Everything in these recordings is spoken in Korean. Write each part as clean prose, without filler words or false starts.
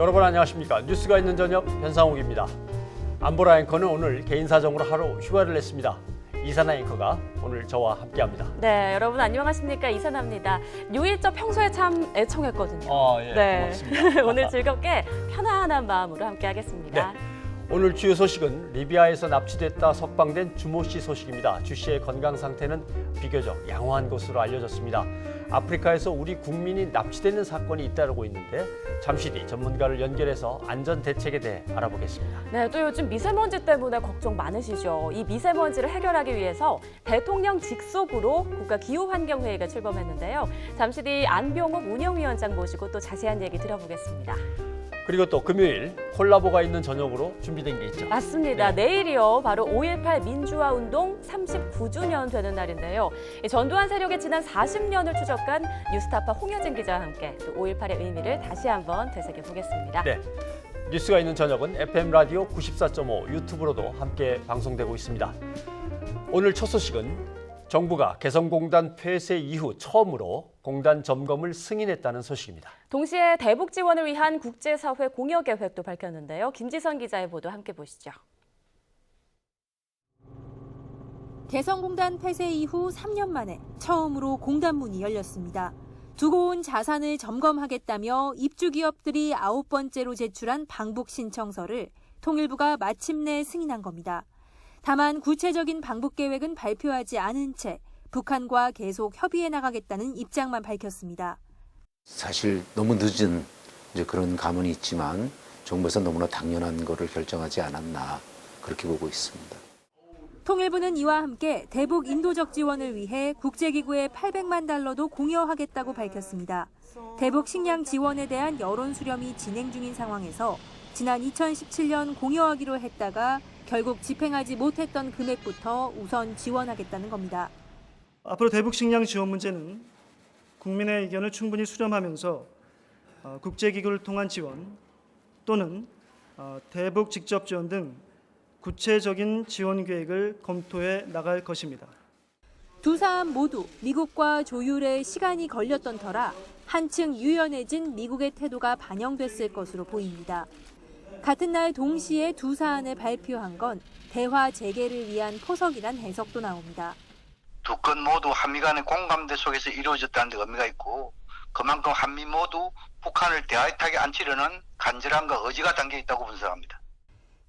여러분 안녕하십니까. 뉴스가 있는 저녁 변상욱입니다. 안보라 앵커는 오늘 개인 사정으로 하루 휴가를 냈습니다. 이사나 앵커가 오늘 저와 함께합니다. 네, 여러분 안녕하십니까. 이사나입니다. 요일적 평소에 참 애청했거든요. 예, 네. 고맙습니다. 오늘 즐겁게 편안한 마음으로 함께하겠습니다. 네. 오늘 주요 소식은 리비아에서 납치됐다 석방된 주모 씨 소식입니다. 주 씨의 건강 상태는 비교적 양호한 것으로 알려졌습니다. 아프리카에서 우리 국민이 납치되는 사건이 잇따르고 있는데 잠시 뒤 전문가를 연결해서 안전 대책에 대해 알아보겠습니다. 네, 또 요즘 미세먼지 때문에 걱정 많으시죠. 이 미세먼지를 해결하기 위해서 대통령 직속으로 국가기후환경회의가 출범했는데요. 잠시 뒤 안병욱 운영위원장 모시고 또 자세한 얘기 들어보겠습니다. 그리고 또 금요일 콜라보가 있는 저녁으로 준비된 게 있죠. 맞습니다. 내일이요. 바로 5.18 민주화 운동 39주년 되는 날인데요. 전두환 세력의 지난 40년을 추적한 뉴스타파 홍여진 기자와 함께 또 5.18의 의미를 다시 한번 되새겨보겠습니다. 네, 뉴스가 있는 저녁은 FM 라디오 94.5 유튜브로도 함께 방송되고 있습니다. 오늘 첫 소식은 정부가 개성공단 폐쇄 이후 처음으로 공단 점검을 승인했다는 소식입니다. 동시에 대북 지원을 위한 국제사회 공여 계획도 밝혔는데요. 김지선 기자의 보도 함께 보시죠. 개성공단 폐쇄 이후 3년 만에 처음으로 공단 문이 열렸습니다. 두고 온 자산을 점검하겠다며 입주 기업들이 9번째로 제출한 방북 신청서를 통일부가 마침내 승인한 겁니다. 다만 구체적인 방북 계획은 발표하지 않은 채 북한과 계속 협의해 나가겠다는 입장만 밝혔습니다. 사실 너무 늦은 그런 감은 있지만 정부에서 너무나 당연한 거를 결정하지 않았나 그렇게 보고 있습니다. 통일부는 이와 함께 대북 인도적 지원을 위해 국제기구에 800만 달러도 공여하겠다고 밝혔습니다. 대북 식량 지원에 대한 여론 수렴이 진행 중인 상황에서 지난 2017년 공여하기로 했다가 결국 집행하지 못했던 금액부터 우선 지원하겠다는 겁니다. 앞으로 대북 식량 지원 문제는 국민의 의견을 충분히 수렴하면서 국제기구를 통한 지원 또는 대북 직접 지원 등 구체적인 지원 계획을 검토해 나갈 것입니다. 두 사안 모두 미국과 조율에 시간이 걸렸던 터라 한층 유연해진 미국의 태도가 반영됐을 것으로 보입니다. 같은 날 동시에 두 사안을 발표한 건 대화 재개를 위한 포석이란 해석도 나옵니다. 두 건 모두 한미 간의 공감대 속에서 이루어졌다는 데 의미가 있고 그만큼 한미 모두 북한을 대화의 탁에 앉히려는 간절함과 의지가 담겨 있다고 분석합니다.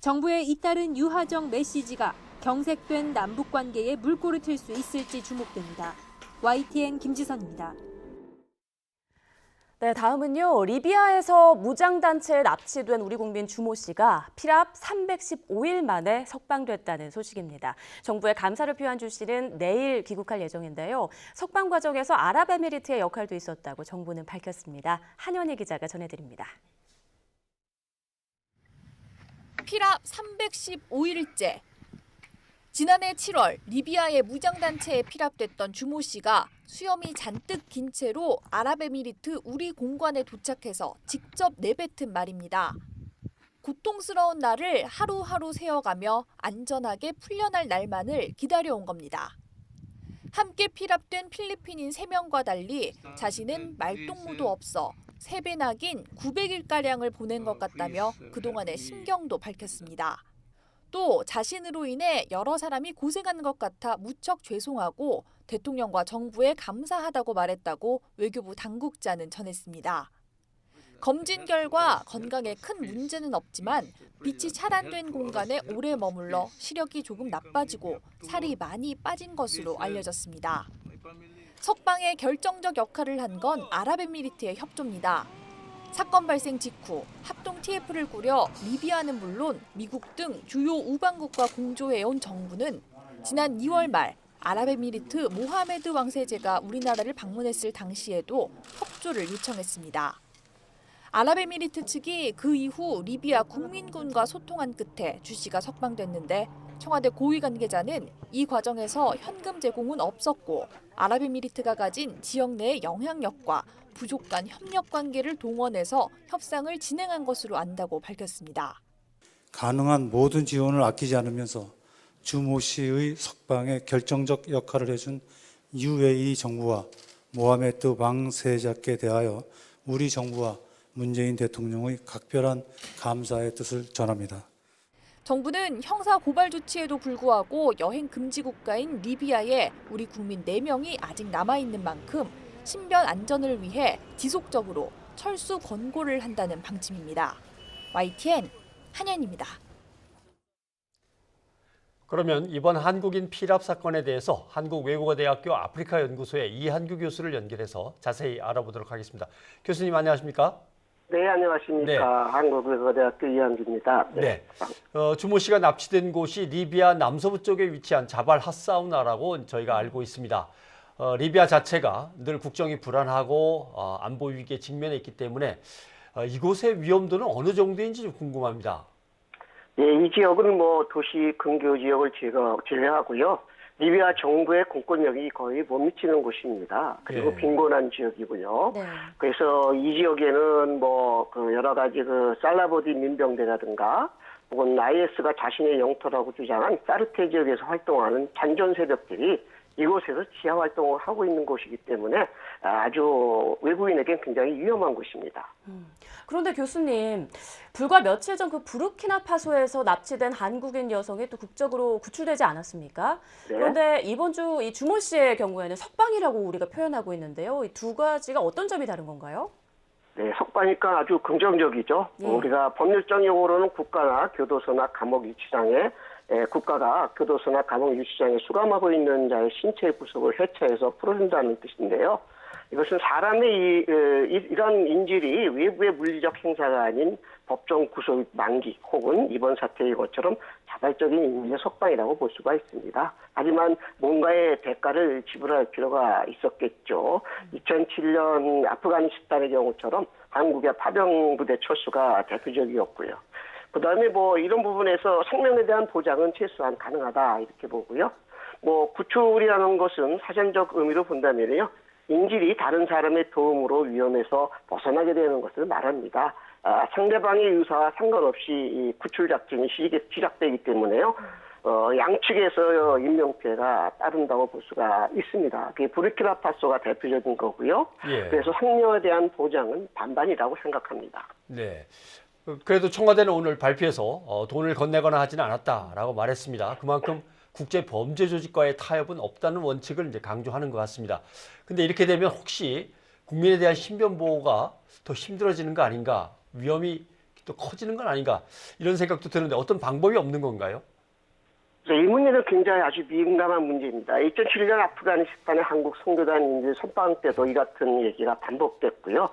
정부의 잇따른 유화적 메시지가 경색된 남북관계에 물꼬를 틀 수 있을지 주목됩니다. YTN 김지선입니다. 네, 다음은요. 리비아에서 무장단체에 납치된 우리 국민 주모 씨가 피랍 315일 만에 석방됐다는 소식입니다. 정부에 감사를 표한 주 씨는 내일 귀국할 예정인데요. 석방 과정에서 아랍에미리트의 역할도 있었다고 정부는 밝혔습니다. 한현희 기자가 전해드립니다. 피랍 315일째. 지난해 7월 리비아의 무장단체에 피랍됐던 주모 씨가 수염이 잔뜩 긴 채로 아랍에미리트 우리 공관에 도착해서 직접 내뱉은 말입니다. 고통스러운 날을 하루하루 세어가며 안전하게 풀려날 날만을 기다려온 겁니다. 함께 피랍된 필리핀인 3명과 달리 자신은 말동무도 없어 3배나 긴 900일가량을 보낸 것 같다며 그동안의 심경도 밝혔습니다. 또 자신으로 인해 여러 사람이 고생하는 것 같아 무척 죄송하고 대통령과 정부에 감사하다고 말했다고 외교부 당국자는 전했습니다. 검진 결과 건강에 큰 문제는 없지만 빛이 차단된 공간에 오래 머물러 시력이 조금 나빠지고 살이 많이 빠진 것으로 알려졌습니다. 석방에 결정적 역할을 한 건 아랍에미리트의 협조입니다. 사건 발생 직후 합동 TF를 꾸려 리비아는 물론 미국 등 주요 우방국과 공조해온 정부는 지난 2월 말 아랍에미리트 모하메드 왕세제가 우리나라를 방문했을 당시에도 협조를 요청했습니다. 아랍에미리트 측이 그 이후 리비아 국민군과 소통한 끝에 주 씨가 석방됐는데 청와대 고위 관계자는 이 과정에서 현금 제공은 없었고 아랍에미리트가 가진 지역 내의 영향력과 부족 간 협력 관계를 동원해서 협상을 진행한 것으로 안다고 밝혔습니다. 가능한 모든 지원을 아끼지 않으면서 주모 씨의 석방에 결정적 역할을 해준 UAE 정부와 모하메드 왕세자께 대하여 우리 정부와 문재인 대통령의 각별한 감사의 뜻을 전합니다. 정부는 형사 고발 조치에도 불구하고 여행 금지 국가인 리비아에 우리 국민 4명이 아직 남아있는 만큼 신변 안전을 위해 지속적으로 철수 권고를 한다는 방침입니다. YTN 한현입니다. 그러면 이번 한국인 피랍 사건에 대해서 한국외국어대학교 아프리카 연구소의 이한규 교수를 연결해서 자세히 알아보도록 하겠습니다. 교수님 안녕하십니까? 네, 안녕하십니까. 네. 한국외국어대학교 이한규입니다. 네. 주모 씨가 납치된 곳이 리비아 남서부 쪽에 위치한 자발 핫사우나라고 저희가 알고 있습니다. 리비아 자체가 늘 국정이 불안하고 안보 위기에 직면해 있기 때문에 이곳의 위험도는 어느 정도인지 좀 궁금합니다. 예, 이 지역은 도시 근교 지역을 제외하고요. 리비아 정부의 공권력이 거의 못 미치는 곳입니다. 그리고 예. 빈곤한 지역이고요. 네. 그래서 이 지역에는 여러 가지 살라보디 민병대라든가 혹은 IS가 자신의 영토라고 주장한 사르테 지역에서 활동하는 잔존 세력들이 이곳에서 지하 활동을 하고 있는 곳이기 때문에 아주 외국인에겐 굉장히 위험한 곳입니다. 그런데 교수님, 불과 며칠 전 그 부르키나파소에서 납치된 한국인 여성이 또 국적으로 구출되지 않았습니까? 네. 그런데 이번 주 이 주모 씨의 경우에는 석방이라고 우리가 표현하고 있는데요. 이 두 가지가 어떤 점이 다른 건가요? 네, 석방이니까 아주 긍정적이죠. 예. 우리가 법률적 용어로는 국가나 교도소나 감옥 유치장에 국가가 교도소나 감옥 유치장에 수감하고 있는 자의 신체 구속을 해체해서 풀어준다는 뜻인데요. 이것은 사람의 이런 인질이 외부의 물리적 행사가 아닌 법정 구속 만기 혹은 이번 사태의 것처럼 자발적인 인질의 석방이라고 볼 수가 있습니다. 하지만 뭔가의 대가를 지불할 필요가 있었겠죠. 2007년 아프가니스탄의 경우처럼 한국의 파병부대 철수가 대표적이었고요. 그다음에 이런 부분에서 생명에 대한 보장은 최소한 가능하다 이렇게 보고요. 구출이라는 것은 사전적 의미로 본다면요. 인질이 다른 사람의 도움으로 위험에서 벗어나게 되는 것을 말합니다. 상대방의 의사와 상관없이 이 구출 작전이 시작되기 때문에요. 양측에서 인명피해가 따른다고 볼 수가 있습니다. 그게 부르키나파소가 대표적인 거고요. 예. 그래서 생명에 대한 보장은 반반이라고 생각합니다. 네. 그래도 청와대는 오늘 발표해서 돈을 건네거나 하지는 않았다라고 말했습니다. 그만큼 국제 범죄 조직과의 타협은 없다는 원칙을 이제 강조하는 것 같습니다. 근데 이렇게 되면 혹시 국민에 대한 신변 보호가 더 힘들어지는 거 아닌가? 위험이 또 커지는 건 아닌가? 이런 생각도 드는데 어떤 방법이 없는 건가요? 이 문제는 굉장히 아주 민감한 문제입니다. 2007년 아프가니스탄의 한국 선교단 인질 선방 때도 이 같은 얘기가 반복됐고요.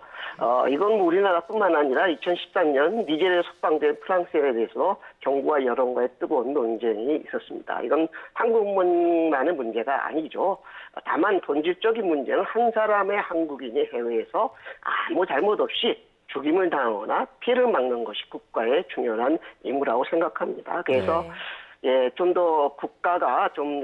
이건 우리나라뿐만 아니라 2013년 니제리아에 석방된 프랑스인에 대해서 정부와 여론과의 뜨거운 논쟁이 있었습니다. 이건 한국만의 문제가 아니죠. 다만 본질적인 문제는 한 사람의 한국인이 해외에서 아무 잘못 없이 죽임을 당하거나 피해를 막는 것이 국가의 중요한 임무라고 생각합니다. 그래서 좀 더 국가가 좀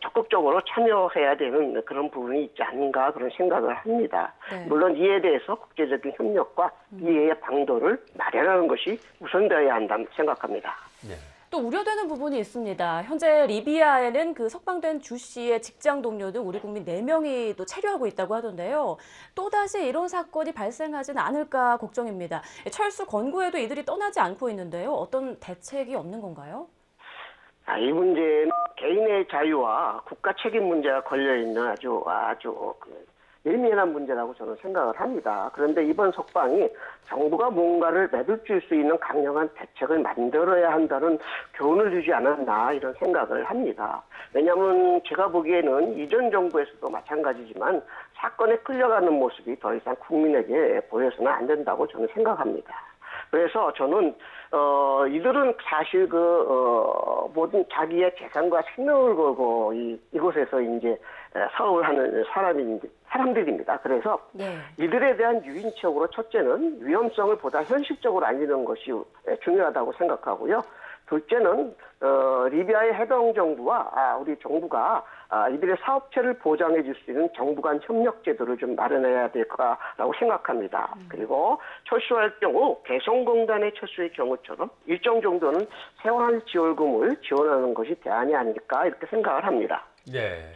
적극적으로 참여해야 되는 그런 부분이 있지 않는가 그런 생각을 합니다. 네. 물론 이에 대해서 국제적인 협력과 이해의 방도를 마련하는 것이 우선되어야 한다고 생각합니다. 네. 또 우려되는 부분이 있습니다. 현재 리비아에는 그 석방된 주 씨의 직장 동료 등 우리 국민 4명이 또 체류하고 있다고 하던데요. 또다시 이런 사건이 발생하지는 않을까 걱정입니다. 철수 권고에도 이들이 떠나지 않고 있는데요. 어떤 대책이 없는 건가요? 이 문제는 개인의 자유와 국가 책임 문제가 걸려있는 아주 예민한 문제라고 저는 생각을 합니다. 그런데 이번 석방이 정부가 뭔가를 매듭질 수 있는 강력한 대책을 만들어야 한다는 교훈을 주지 않았나 이런 생각을 합니다. 왜냐하면 제가 보기에는 이전 정부에서도 마찬가지지만 사건에 끌려가는 모습이 더 이상 국민에게 보여서는 안 된다고 저는 생각합니다. 그래서 저는 이들은 사실 모든 자기의 재산과 생명을 걸고 이곳에서 이제 사업하는 사람들입니다. 그래서 이들에 대한 유인책으로 첫째는 위험성을 보다 현실적으로 알리는 것이 중요하다고 생각하고요. 둘째는 리비아의 해당 정부와 우리 정부가 이들의 사업체를 보장해 줄 수 있는 정부 간 협력 제도를 좀 마련해야 될 거라고 생각합니다. 그리고 철수할 경우 개성공단의 철수의 경우처럼 일정 정도는 생활 지원금을 지원하는 것이 대안이 아닐까 이렇게 생각을 합니다. 네.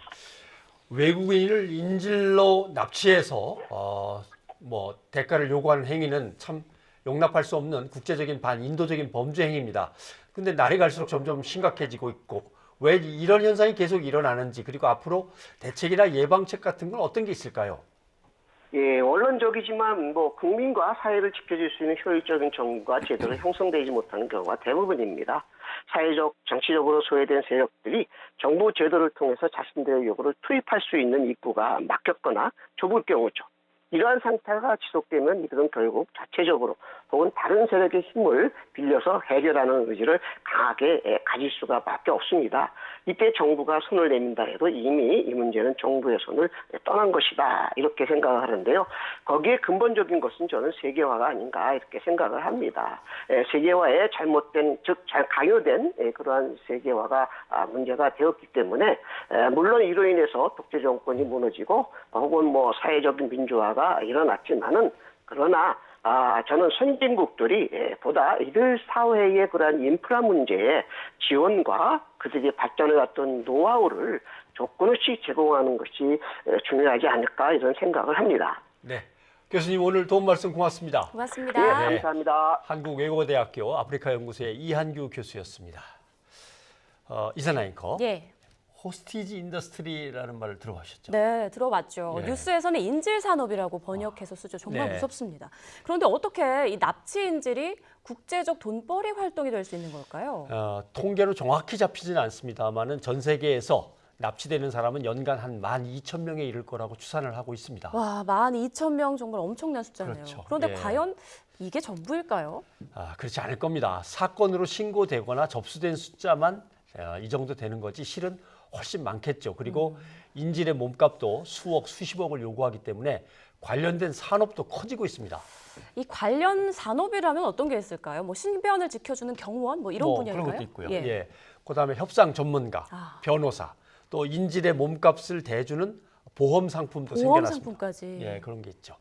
외국인을 인질로 납치해서 뭐 대가를 요구하는 행위는 참 용납할 수 없는 국제적인 반인도적인 범죄 행위입니다. 근데 날이 갈수록 점점 심각해지고 있고 왜 이런 현상이 계속 일어나는지 그리고 앞으로 대책이나 예방책 같은 건 어떤 게 있을까요? 예, 원론적이지만 뭐 국민과 사회를 지켜줄 수 있는 효율적인 정부가 제대로 형성되지 못하는 경우가 대부분입니다. 사회적, 정치적으로 소외된 세력들이 정부 제도를 통해서 자신들의 요구를 투입할 수 있는 입구가 막혔거나 좁을 경우죠. 이러한 상태가 지속되면 이들은 결국 자체적으로 혹은 다른 세력의 힘을 빌려서 해결하는 의지를 강하게 가질 수밖에 없습니다. 이때 정부가 손을 내민다 해도 이미 이 문제는 정부의 손을 떠난 것이다 이렇게 생각을 하는데요. 거기에 근본적인 것은 저는 세계화가 아닌가 이렇게 생각을 합니다. 세계화에 잘못된 즉 잘 강요된 그러한 세계화가 문제가 되었기 때문에 물론 이로 인해서 독재 정권이 무너지고 혹은 뭐 사회적인 민주화가 일어났지만은 그러나 저는 선진국들이 보다 이들 사회의 그러한 인프라 문제에 지원과 그들이 발전해왔던 노하우를 조건 없이 제공하는 것이 중요하지 않을까 이런 생각을 합니다. 네, 교수님 오늘 도움 말씀 고맙습니다. 고맙습니다. 네, 감사합니다. 한국외국어대학교 아프리카 연구소의 이한규 교수였습니다. 이사나 앵커. 예. 호스티지 인더스트리라는 말을 들어보셨죠? 네, 들어봤죠. 네. 뉴스에서는 인질 산업이라고 번역해서 쓰죠. 정말 네. 무섭습니다. 그런데 어떻게 이 납치 인질이 국제적 돈벌이 활동이 될 수 있는 걸까요? 통계로 정확히 잡히지는 않습니다만은 전 세계에서 납치되는 사람은 연간 한 12,000명에 이를 거라고 추산을 하고 있습니다. 와, 12,000명 정말 엄청난 숫자네요. 그렇죠. 그런데 예. 과연 이게 전부일까요? 그렇지 않을 겁니다. 사건으로 신고되거나 접수된 숫자만 이 정도 되는 거지 실은 훨씬 많겠죠. 그리고 인질의 몸값도 수억, 수십억을 요구하기 때문에 관련된 산업도 커지고 있습니다. 이 관련 산업이라면 어떤 게 있을까요? 뭐 신변을 지켜주는 경호원 뭐 이런 분야일까요? 그런 것도 있고요. 예. 예. 그다음에 협상 전문가, 변호사, 또 인질의 몸값을 대주는 보험 상품도 보험 생겨났습니다. 상품까지. 예, 그런 게 있죠.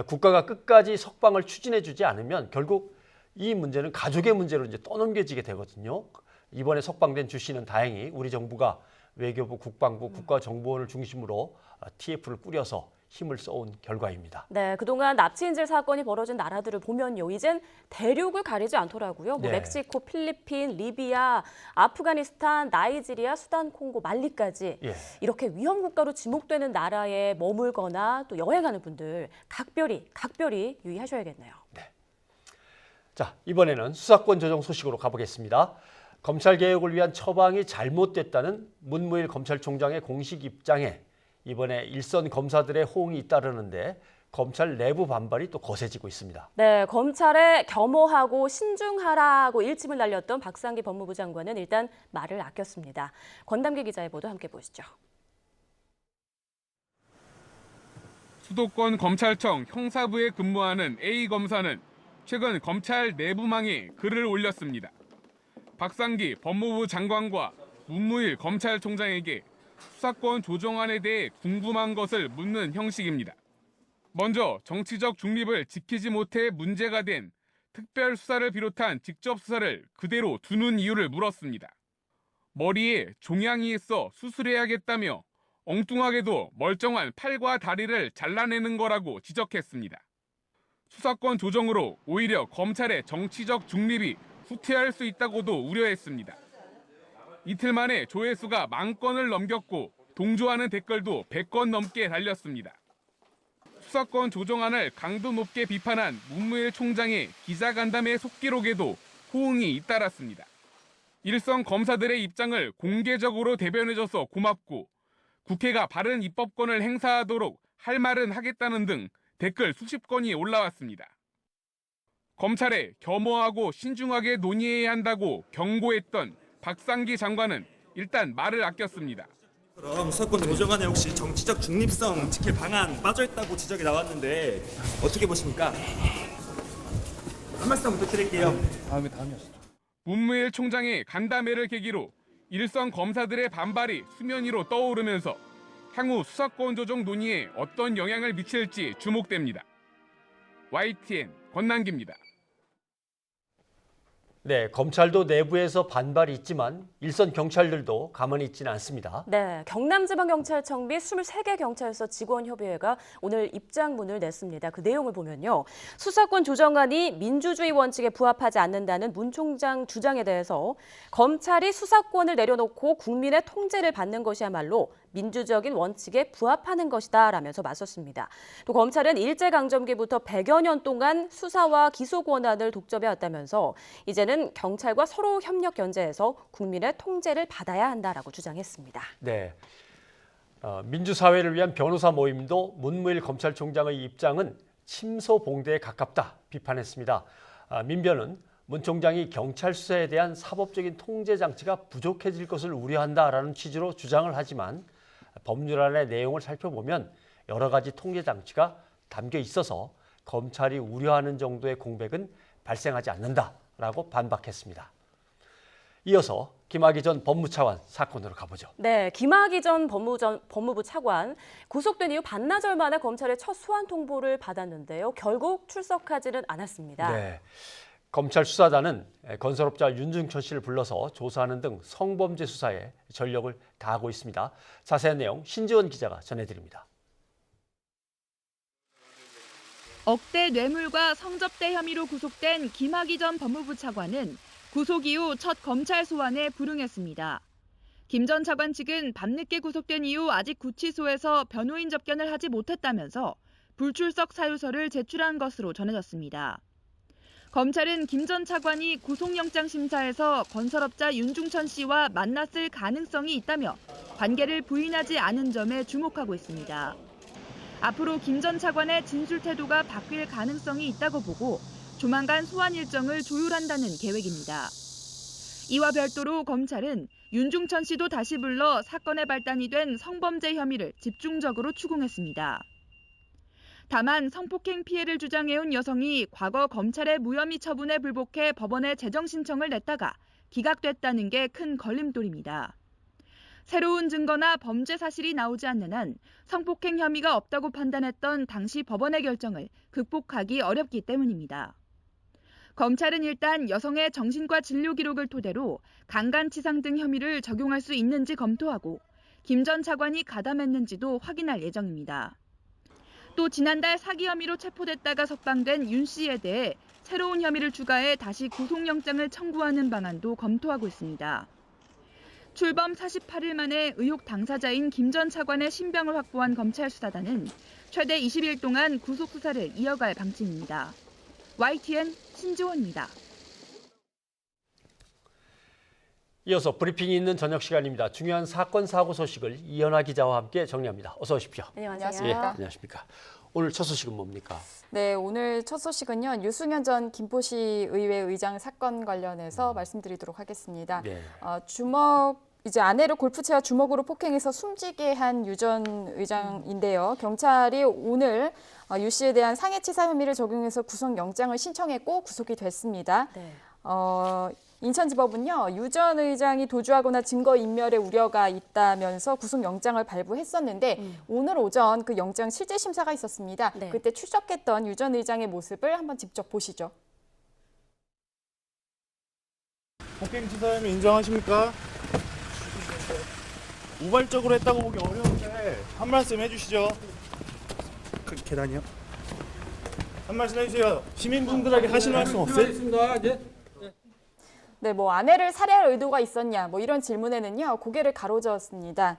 국가가 끝까지 석방을 추진해주지 않으면 결국 이 문제는 가족의 문제로 이제 떠넘겨지게 되거든요. 이번에 석방된 주 씨는 다행히 우리 정부가 외교부, 국방부, 국가정보원을 중심으로 TF를 꾸려서 힘을 써온 결과입니다. 네, 그동안 납치인질 사건이 벌어진 나라들을 보면요. 이젠 대륙을 가리지 않더라고요. 뭐 네. 멕시코, 필리핀, 리비아, 아프가니스탄, 나이지리아, 수단, 콩고, 말리까지 예. 이렇게 위험 국가로 지목되는 나라에 머물거나 또 여행하는 분들 각별히 유의하셔야겠네요. 자, 이번에는 수사권 조정 소식으로 가보겠습니다. 검찰 개혁을 위한 처방이 잘못됐다는 문무일 검찰총장의 공식 입장에 이번에 일선 검사들의 호응이 잇따르는데 검찰 내부 반발이 또 거세지고 있습니다. 네, 검찰에 겸허하고 신중하라고 일침을 날렸던 박상기 법무부 장관은 일단 말을 아꼈습니다. 권담기 기자의 보도 함께 보시죠. 수도권 검찰청 형사부에 근무하는 A 검사는 최근 검찰 내부망에 글을 올렸습니다. 박상기 법무부 장관과 문무일 검찰총장에게 수사권 조정안에 대해 궁금한 것을 묻는 형식입니다. 먼저 정치적 중립을 지키지 못해 문제가 된 특별수사를 비롯한 직접수사를 그대로 두는 이유를 물었습니다. 머리에 종양이 있어 수술해야겠다며 엉뚱하게도 멀쩡한 팔과 다리를 잘라내는 거라고 지적했습니다. 수사권 조정으로 오히려 검찰의 정치적 중립이 후퇴할 수 있다고도 우려했습니다. 이틀 만에 조회수가 10,000건을 넘겼고 동조하는 댓글도 100건 넘게 달렸습니다. 수사권 조정안을 강도 높게 비판한 문무일 총장의 기자간담회 속기록에도 호응이 잇따랐습니다. 일선 검사들의 입장을 공개적으로 대변해줘서 고맙고 국회가 바른 입법권을 행사하도록 할 말은 하겠다는 등 댓글 수십 건이 올라왔습니다. 검찰에 겸허하고 신중하게 논의해야 한다고 경고했던 박상기 장관은 일단 말을 아꼈습니다. 그럼 수사권 조정안에 혹시 정치적 중립성 지킬 방안 빠져있다고 지적이 나왔는데 어떻게 보십니까? 한 말씀 부탁드릴게요. 문무일 총장의 간담회를 계기로 일선 검사들의 반발이 수면 위로 떠오르면서 향후 수사권 조정 논의에 어떤 영향을 미칠지 주목됩니다. YTN 권남기입니다. 네, 검찰도 내부에서 반발이 있지만 일선 경찰들도 가만히 있지는 않습니다. 네, 경남지방경찰청 및 23개 경찰서 직원협의회가 오늘 입장문을 냈습니다. 그 내용을 보면요. 수사권 조정안이 민주주의 원칙에 부합하지 않는다는 문 총장 주장에 대해서 검찰이 수사권을 내려놓고 국민의 통제를 받는 것이야말로 민주적인 원칙에 부합하는 것이다 라면서 맞섰습니다. 또 검찰은 일제강점기부터 100여 년 동안 수사와 기소 권한을 독점해왔다면서 이제는 경찰과 서로 협력 견제해서 국민의 통제를 받아야 한다라고 주장했습니다. 네, 민주사회를 위한 변호사 모임도 문무일 검찰총장의 입장은 침소봉대에 가깝다 비판했습니다. 민변은 문 총장이 경찰 수사에 대한 사법적인 통제 장치가 부족해질 것을 우려한다라는 취지로 주장을 하지만 법률안의 내용을 살펴보면 여러 가지 통제 장치가 담겨 있어서 검찰이 우려하는 정도의 공백은 발생하지 않는다라고 반박했습니다. 이어서 김학의 전 법무차관 사건으로 가보죠. 네, 김학의 전 법무부 차관 구속된 이후 반나절 만에 검찰의 첫 소환 통보를 받았는데요. 결국 출석하지는 않았습니다. 네. 검찰 수사단은 건설업자 윤중천 씨를 불러서 조사하는 등 성범죄 수사에 전력을 다하고 있습니다. 자세한 내용 신지원 기자가 전해드립니다. 억대 뇌물과 성접대 혐의로 구속된 김학의 전 법무부 차관은 구속 이후 첫 검찰 소환에 불응했습니다. 김 전 차관 측은 밤늦게 구속된 이후 아직 구치소에서 변호인 접견을 하지 못했다면서 불출석 사유서를 제출한 것으로 전해졌습니다. 검찰은 김 전 차관이 구속영장 심사에서 건설업자 윤중천 씨와 만났을 가능성이 있다며 관계를 부인하지 않은 점에 주목하고 있습니다. 앞으로 김 전 차관의 진술 태도가 바뀔 가능성이 있다고 보고 조만간 소환 일정을 조율한다는 계획입니다. 이와 별도로 검찰은 윤중천 씨도 다시 불러 사건의 발단이 된 성범죄 혐의를 집중적으로 추궁했습니다. 다만 성폭행 피해를 주장해온 여성이 과거 검찰의 무혐의 처분에 불복해 법원에 재정 신청을 냈다가 기각됐다는 게 큰 걸림돌입니다. 새로운 증거나 범죄 사실이 나오지 않는 한 성폭행 혐의가 없다고 판단했던 당시 법원의 결정을 극복하기 어렵기 때문입니다. 검찰은 일단 여성의 정신과 진료 기록을 토대로 강간치상 등 혐의를 적용할 수 있는지 검토하고 김 전 차관이 가담했는지도 확인할 예정입니다. 또 지난달 사기 혐의로 체포됐다가 석방된 윤 씨에 대해 새로운 혐의를 추가해 다시 구속영장을 청구하는 방안도 검토하고 있습니다. 출범 48일 만에 의혹 당사자인 김 전 차관의 신병을 확보한 검찰 수사단은 최대 20일 동안 구속 수사를 이어갈 방침입니다. YTN 신지원입니다. 이어서 브리핑이 있는 저녁 시간입니다. 중요한 사건 사고 소식을 이현아 기자와 함께 정리합니다. 어서 오십시오. 안녕하세요. 예, 안녕하십니까. 오늘 첫 소식은 뭡니까? 네, 오늘 첫 소식은요. 유승현 전 김포시 의회 의장 사건 관련해서 말씀드리도록 하겠습니다. 네. 이제 아내를 골프채와 주먹으로 폭행해서 숨지게 한 유 전 의장인데요. 경찰이 오늘 유 씨에 대한 상해치사 혐의를 적용해서 구속영장을 신청했고 구속이 됐습니다. 네. 인천지법은요. 유 전 의장이 도주하거나 증거인멸의 우려가 있다면서 구속영장을 발부했었는데 오늘 오전 그 영장 실질 심사가 있었습니다. 네. 그때 출석했던 유 전 의장의 모습을 한번 직접 보시죠. 폭행치사 혐의 인정하십니까? 우발적으로 했다고 보기 어려운데 한 말씀 해주시죠. 그 계단이요? 한 말씀 해주세요. 시민분들에게 하실 말씀 없어요? 네, 아내를 살해할 의도가 있었냐, 이런 질문에는요, 고개를 가로저었습니다.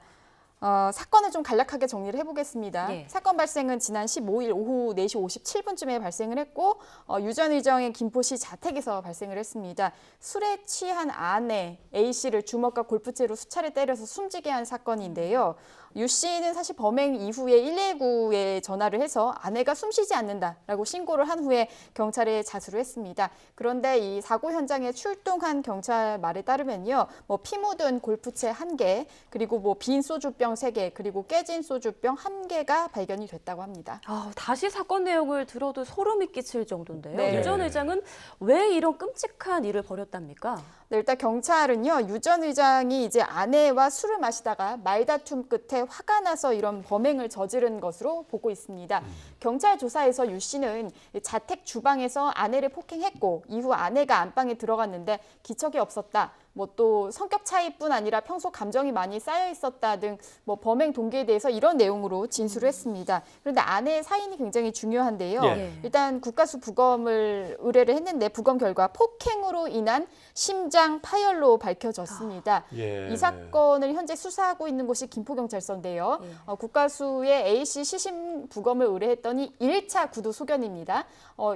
사건을 좀 간략하게 정리를 해보겠습니다. 예. 사건 발생은 지난 15일 오후 4시 57분쯤에 발생을 했고 유 전 의장의 김포시 자택에서 발생을 했습니다. 술에 취한 아내 A씨를 주먹과 골프채로 수차례 때려서 숨지게 한 사건인데요. 유 씨는 사실 범행 이후에 119에 전화를 해서 아내가 숨쉬지 않는다라고 신고를 한 후에 경찰에 자수를 했습니다. 그런데 이 사고 현장에 출동한 경찰 말에 따르면요, 피 묻은 골프채 1개, 그리고 빈 소주병 소주병 3개 그리고 깨진 소주병 1개가 발견이 됐다고 합니다. 다시 사건 내용을 들어도 소름이 끼칠 정도인데요. 네. 유 전 의장은 왜 이런 끔찍한 일을 벌였답니까? 네, 일단 경찰은요, 유 전 의장이 이제 아내와 술을 마시다가 말다툼 끝에 화가 나서 이런 범행을 저지른 것으로 보고 있습니다. 경찰 조사에서 유 씨는 자택 주방에서 아내를 폭행했고 이후 아내가 안방에 들어갔는데 기척이 없었다. 뭐 또 성격 차이뿐 아니라 평소 감정이 많이 쌓여 있었다 등 뭐 범행 동기에 대해서 이런 내용으로 진술을 했습니다. 그런데 아내의 사인이 굉장히 중요한데요. 일단 국가수 부검을 의뢰를 했는데 부검 결과 폭행으로 인한 심장 파열로 밝혀졌습니다. 이 사건을 현재 수사하고 있는 곳이 김포경찰서인데요. 국가수의 A씨 시신 부검을 의뢰했더니 1차 구두 소견입니다.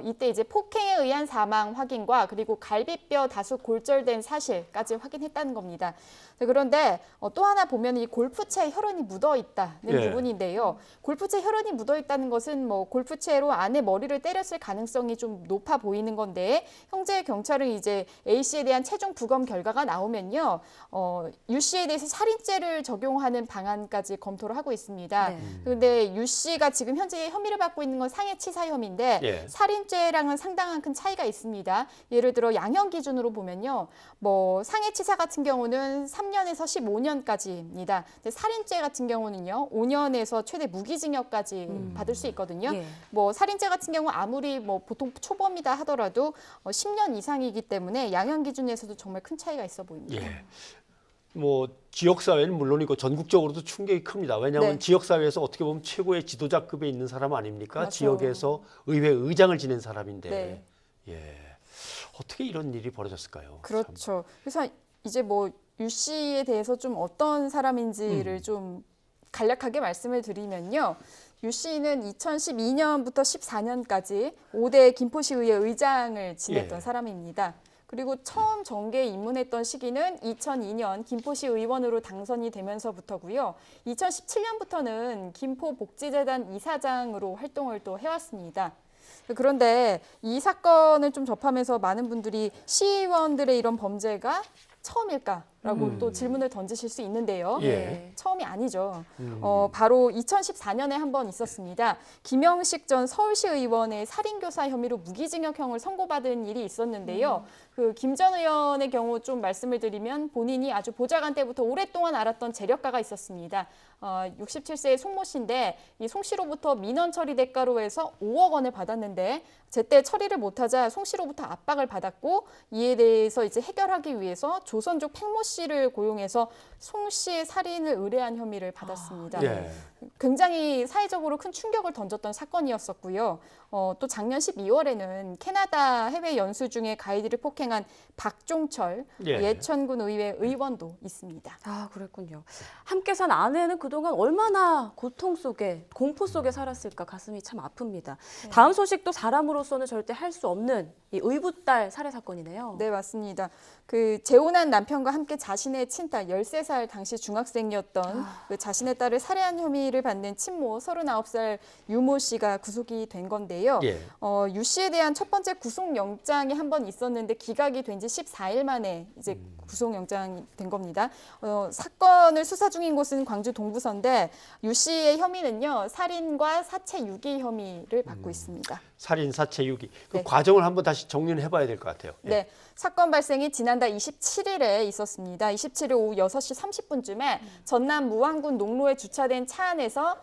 이때 이제 폭행에 의한 사망 확인과 그리고 갈비뼈 다수 골절된 사실까지 확인했다는 겁니다. 그런데 또 하나 보면 이 골프채에 혈흔이 묻어 있다는 부분인데요. 골프채에 혈흔이 묻어 있다는 것은 뭐 골프채로 아내 머리를 때렸을 가능성이 좀 높아 보이는 건데 현재 경찰은 이제 A 씨에 대한 최종 부검 결과가 나오면요, 유 씨에 대해서 살인죄를 적용하는 방안까지 검토를 하고 있습니다. 그런데 유 씨가 지금 현재 혐의를 받고 있는 건 상해치사 혐의인데 살인죄랑은 상당한 큰 차이가 있습니다. 예를 들어 양형 기준으로 보면요, 뭐 상해치사 같은 경우는 3년에서 15년까지입니다. 근데 살인죄 같은 경우는요, 5년에서 최대 무기징역까지 받을 수 있거든요. 뭐 살인죄 같은 경우 아무리 뭐 보통 초범이다 하더라도 10년 이상이기 때문에 양형 기준에서도 정말 큰 차이가 있어 보입니다. 뭐 지역 사회는 물론이고 전국적으로도 충격이 큽니다. 왜냐하면 지역 사회에서 어떻게 보면 최고의 지도자급에 있는 사람 아닙니까? 맞아요. 지역에서 의회 의장을 지낸 사람인데 어떻게 이런 일이 벌어졌을까요? 그렇죠. 참. 그래서 이제 뭐 유 씨에 대해서 좀 어떤 사람인지를 좀 간략하게 말씀을 드리면요. 유 씨는 2012년부터 14년까지 5대 김포시의회 의장을 지냈던 사람입니다. 그리고 처음 정계에 입문했던 시기는 2002년 김포시 의원으로 당선이 되면서부터고요. 2017년부터는 김포복지재단 이사장으로 활동을 또 해왔습니다. 그런데 이 사건을 좀 접하면서 많은 분들이 시의원들의 이런 범죄가 처음일까라고 또 질문을 던지실 수 있는데요. 처음이 아니죠. 바로 2014년에 한 번 있었습니다. 김영식 전 서울시 의원의 살인교사 혐의로 무기징역형을 선고받은 일이 있었는데요. 그 김 전 의원의 경우 좀 말씀을 드리면 본인이 아주 보좌관 때부터 오랫동안 알았던 재력가가 있었습니다. 67세의 송모 씨인데 이 송 씨로부터 민원 처리 대가로 해서 5억 원을 받았는데 제때 처리를 못하자 송 씨로부터 압박을 받았고 이에 대해서 이제 해결하기 위해서 조선족 팽모 씨를 고용해서 송 씨의 살인을 의뢰한 혐의를 받았습니다. 굉장히 사회적으로 큰 충격을 던졌던 사건이었었고요. 또 작년 12월에는 캐나다 해외 연수 중에 가이드를 폭행한 박종철 예천군 의회 의원도 있습니다. 그랬군요. 함께 산 아내는 그동안 얼마나 고통 속에, 공포 속에 살았을까 가슴이 참 아픕니다. 다음 소식도 사람으로서는 절대 할 수 없는 이 의붓딸 살해 사건이네요. 네, 맞습니다. 그 재혼한 남편과 함께 자신의 친딸 13살 당시 중학생이었던 그 자신의 딸을 살해한 혐의를 받는 친모 39살 유모 씨가 구속이 된 건데요. 유 씨에 대한 첫 번째 구속영장이 한 번 있었는데 기각이 된 지 14일 만에 이제 구속영장이 된 겁니다. 사건을 수사 중인 곳은 광주 동부서인데 유 씨의 혐의는요, 살인과 사체 유기 혐의를 받고 있습니다. 살인, 사체, 유기. 그 과정을 한번 다시 정리를 해봐야 될 것 같아요. 네, 사건 발생이 지난달 27일에 있었습니다. 27일 오후 6시 30분쯤에 전남 무안군 농로에 주차된 차 안에서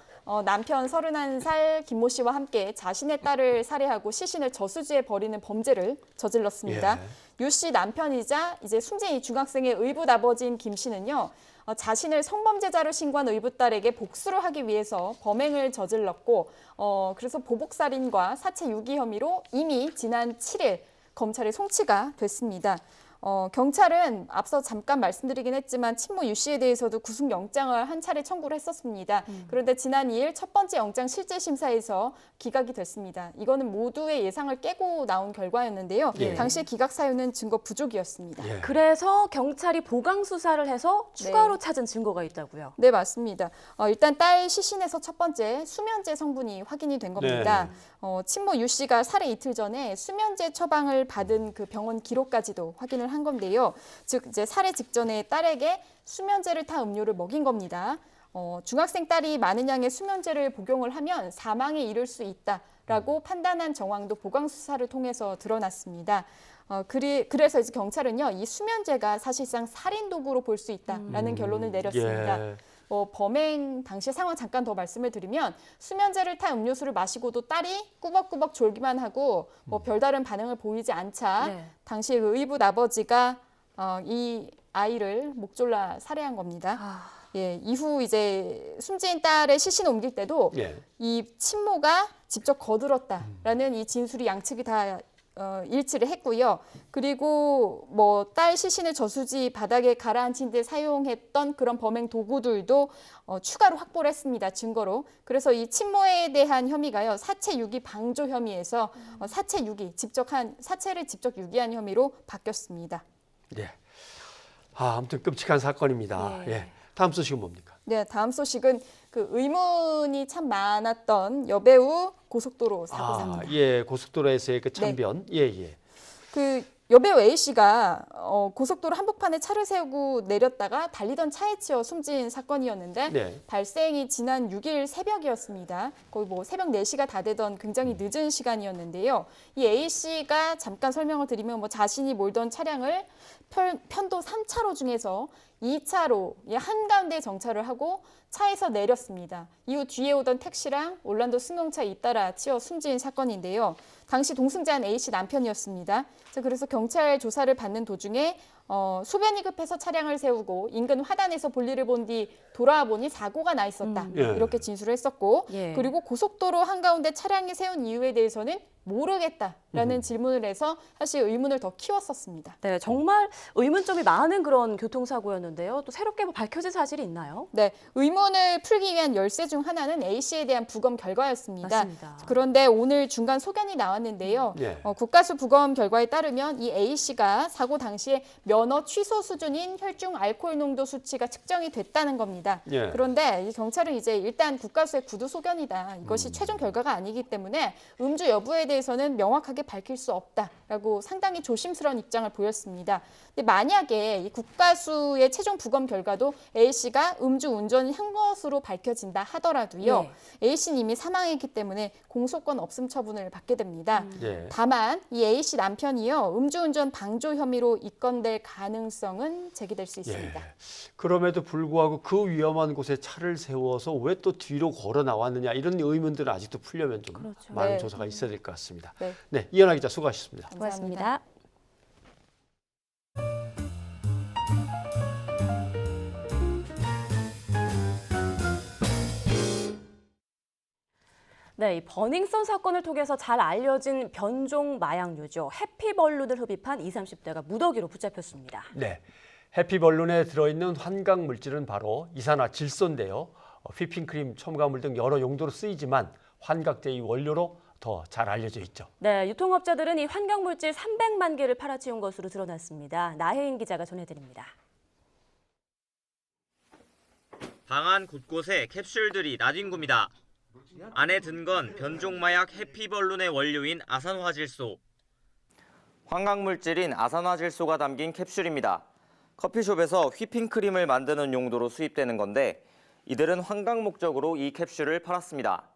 남편 31살 김모 씨와 함께 자신의 딸을 살해하고 시신을 저수지에 버리는 범죄를 저질렀습니다. 유 씨 남편이자 이제 숨진 이 중학생의 의붓 아버지인 김 씨는요, 자신을 성범죄자로 신고한 의붓딸에게 복수를 하기 위해서 범행을 저질렀고 그래서 보복살인과 사체 유기 혐의로 이미 지난 7일 검찰에 송치가 됐습니다. 경찰은 앞서 잠깐 말씀드리긴 했지만 친모 유 씨에 대해서도 구속영장을 한 차례 청구를 했었습니다. 그런데 지난 2일 첫 번째 영장 실질심사에서 기각이 됐습니다. 이거는 모두의 예상을 깨고 나온 결과였는데요. 당시 기각 사유는 증거 부족이었습니다. 그래서 경찰이 보강 수사를 해서 추가로 찾은 증거가 있다고요? 네, 맞습니다. 일단 딸 시신에서 첫 번째 수면제 성분이 확인이 된 겁니다. 친모 유 씨가 살해 이틀 전에 수면제 처방을 받은 그 병원 기록까지도 확인을 한 건데요. 즉 이제 살해 직전에 딸에게 수면제를 타 음료를 먹인 겁니다. 중학생 딸이 많은 양의 수면제를 복용을 하면 사망에 이를 수 있다라고 판단한 정황도 보강 수사를 통해서 드러났습니다. 그래서 이제 경찰은요, 이 수면제가 사실상 살인 도구로 볼 수 있다라는 결론을 내렸습니다. 예. 범행 당시 상황 잠깐 더 말씀을 드리면 수면제를 탄 음료수를 마시고도 딸이 꾸벅꾸벅 졸기만 하고 별다른 반응을 보이지 않자 당시 그 의붓 아버지가 이 아이를 목졸라 살해한 겁니다. 예, 이후 이제 숨진 딸의 시신을 옮길 때도 이 친모가 직접 거들었다라는 이 진술이 양측이 다 일치를 했고요. 그리고 딸 시신을 저수지 바닥에 가라앉힌 데 사용했던 그런 범행 도구들도 추가로 확보를 했습니다. 증거로. 그래서 이 친모에 대한 혐의가요, 사체 유기 방조 혐의에서 사체 유기, 사체를 직접 유기한 혐의로 바뀌었습니다. 네. 아무튼 끔찍한 사건입니다. 예. 다음 소식은 뭡니까? 네, 다음 소식은 그 의문이 참 많았던 여배우 고속도로 사고 사고입니다. 예, 고속도로에서의 그 참변. 예. 그 여배우 A 씨가 고속도로 한복판에 차를 세우고 내렸다가 달리던 차에 치여 숨진 사건이었는데 발생이 지난 6일 새벽이었습니다. 거의 새벽 4시가 다 되던 굉장히 늦은 시간이었는데요. 이 A 씨가 잠깐 설명을 드리면 자신이 몰던 차량을 편도 3차로 중에서 2차로 한가운데 정차를 하고 차에서 내렸습니다. 이후 뒤에 오던 택시랑 올란도 승용차에 잇따라 치여 숨진 사건인데요. 당시 동승자는 A씨 남편이었습니다. 그래서 경찰 조사를 받는 도중에 소변이 급해서 차량을 세우고 인근 화단에서 볼일을 본 뒤 돌아와 보니 사고가 나 있었다. 이렇게 진술을 했었고 그리고 고속도로 한가운데 차량이 세운 이유에 대해서는 모르겠다라는 질문을 해서 사실 의문을 더 키웠었습니다. 네, 정말 의문점이 많은 그런 교통사고였는데요. 또 새롭게 밝혀진 사실이 있나요? 네, 의문을 풀기 위한 열쇠 중 하나는 A씨에 대한 부검 결과였습니다. 맞습니다. 그런데 오늘 중간 소견이 나왔는데요. 국가수 부검 결과에 따르면 이 A씨가 사고 당시에 면허 취소 수준인 혈중 알코올 농도 수치가 측정이 됐다는 겁니다. 그런데 이 경찰은 이제 일단 국가수의 구두 소견이다. 이것이 최종 결과가 아니기 때문에 음주 여부에 대해서는 명확하게 밝힐 수 없다라고 상당히 조심스러운 입장을 보였습니다. 근데 만약에 이 국가수의 최종 부검 결과도 A씨가 음주 운전한 것으로 밝혀진다 하더라도요. A씨는 이미 사망했기 때문에 공소권 없음 처분을 받게 됩니다. 다만 이 A씨 남편이요. 음주운전 방조 혐의로 입건될 가능성은 제기될 수 있습니다. 그럼에도 불구하고 그 위험한 곳에 차를 세워서 왜 또 뒤로 걸어 나왔느냐 이런 의문들은 아직도 풀려면 좀 많은 조사가 있어야 될 것 같습니다. 네, 이현아 기자 수고하셨습니다. 고맙습니다. 네, 이 버닝썬 사건을 통해서 잘 알려진 변종 마약류죠. 해피벌룬을 흡입한 20, 30대가 무더기로 붙잡혔습니다. 네, 해피벌룬에 들어있는 환각 물질은 바로 이산화질소인데요. 휘핑크림, 첨가물 등 여러 용도로 쓰이지만 환각제의 원료로 더 잘 알려져 있죠. 네, 유통업자들은 이 환각물질 300만 개를 팔아치운 것으로 드러났습니다. 나혜인 기자가 전해드립니다. 방 안 곳곳에 캡슐들이 나뒹굽니다. 안에 든 건 변종마약 해피벌룬의 원료인 아산화질소. 환각물질인 아산화질소가 담긴 캡슐입니다. 커피숍에서 휘핑크림을 만드는 용도로 수입되는 건데 이들은 환각 목적으로 이 캡슐을 팔았습니다.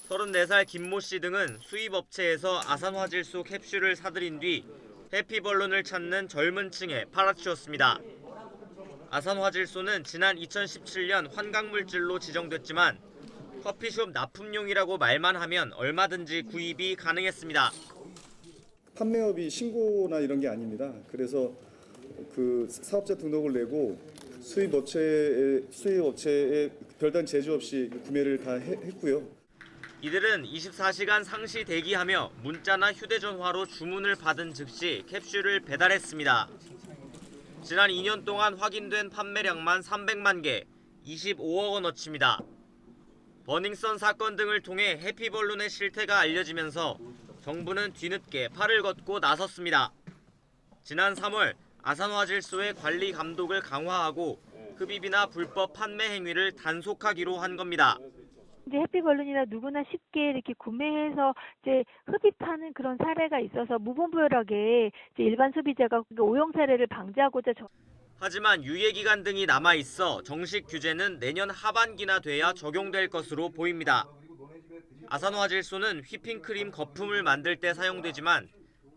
34살 김모 씨 등은 수입업체에서 아산화질소 캡슐을 사들인 뒤 해피벌룬을 찾는 젊은 층에 팔아치웠습니다. 아산화질소는 지난 2017년 환각물질로 지정됐지만 커피숍 납품용이라고 말만 하면 얼마든지 구입이 가능했습니다. 판매업이 신고나 이런 게 아닙니다. 그래서 그 사업자 등록을 내고 수입업체에 별다른 제조 없이 구매를 다 했고요. 이들은 24시간 상시 대기하며 문자나 휴대전화로 주문을 받은 즉시 캡슐을 배달했습니다. 지난 2년 동안 확인된 판매량만 300만 개, 25억 원어치입니다. 버닝썬 사건 등을 통해 해피벌룬의 실태가 알려지면서 정부는 뒤늦게 팔을 걷고 나섰습니다. 지난 3월 아산화질소의 관리 감독을 강화하고 흡입이나 불법 판매 행위를 단속하기로 한 겁니다. 이제 해피벌룬이나 누구나 쉽게 이렇게 구매해서 이제 흡입하는 그런 사례가 있어서 무분별하게 이제 일반 소비자가 오용 사례를 방지하고자 하지만 유예기간 등이 남아있어 정식 규제는 내년 하반기나 돼야 적용될 것으로 보입니다. 아산화질소는 휘핑크림 거품을 만들 때 사용되지만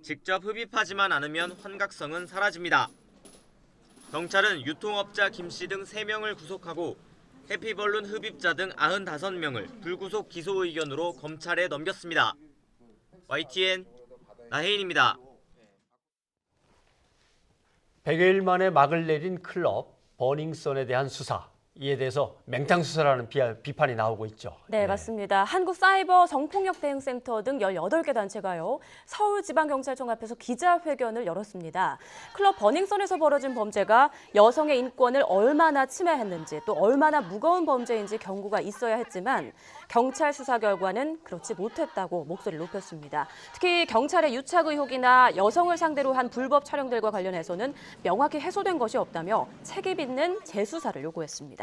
직접 흡입하지만 않으면 환각성은 사라집니다. 경찰은 유통업자 김씨 등 3명을 구속하고 해피벌룬 흡입자 등 95명을 불구속 기소 의견으로 검찰에 넘겼습니다. YTN 나혜인입니다. 100일 만에 막을 내린 클럽 버닝썬에 대한 수사. 이에 대해서 맹탕 수사라는 비판이 나오고 있죠. 네, 맞습니다. 한국사이버성폭력대응센터 등 18개 단체가요, 서울지방경찰청 앞에서 기자회견을 열었습니다. 클럽 버닝썬에서 벌어진 범죄가 여성의 인권을 얼마나 침해했는지 또 얼마나 무거운 범죄인지 경고가 있어야 했지만 경찰 수사 결과는 그렇지 못했다고 목소리를 높였습니다. 특히 경찰의 유착 의혹이나 여성을 상대로 한 불법 촬영들과 관련해서는 명확히 해소된 것이 없다며 책임 있는 재수사를 요구했습니다.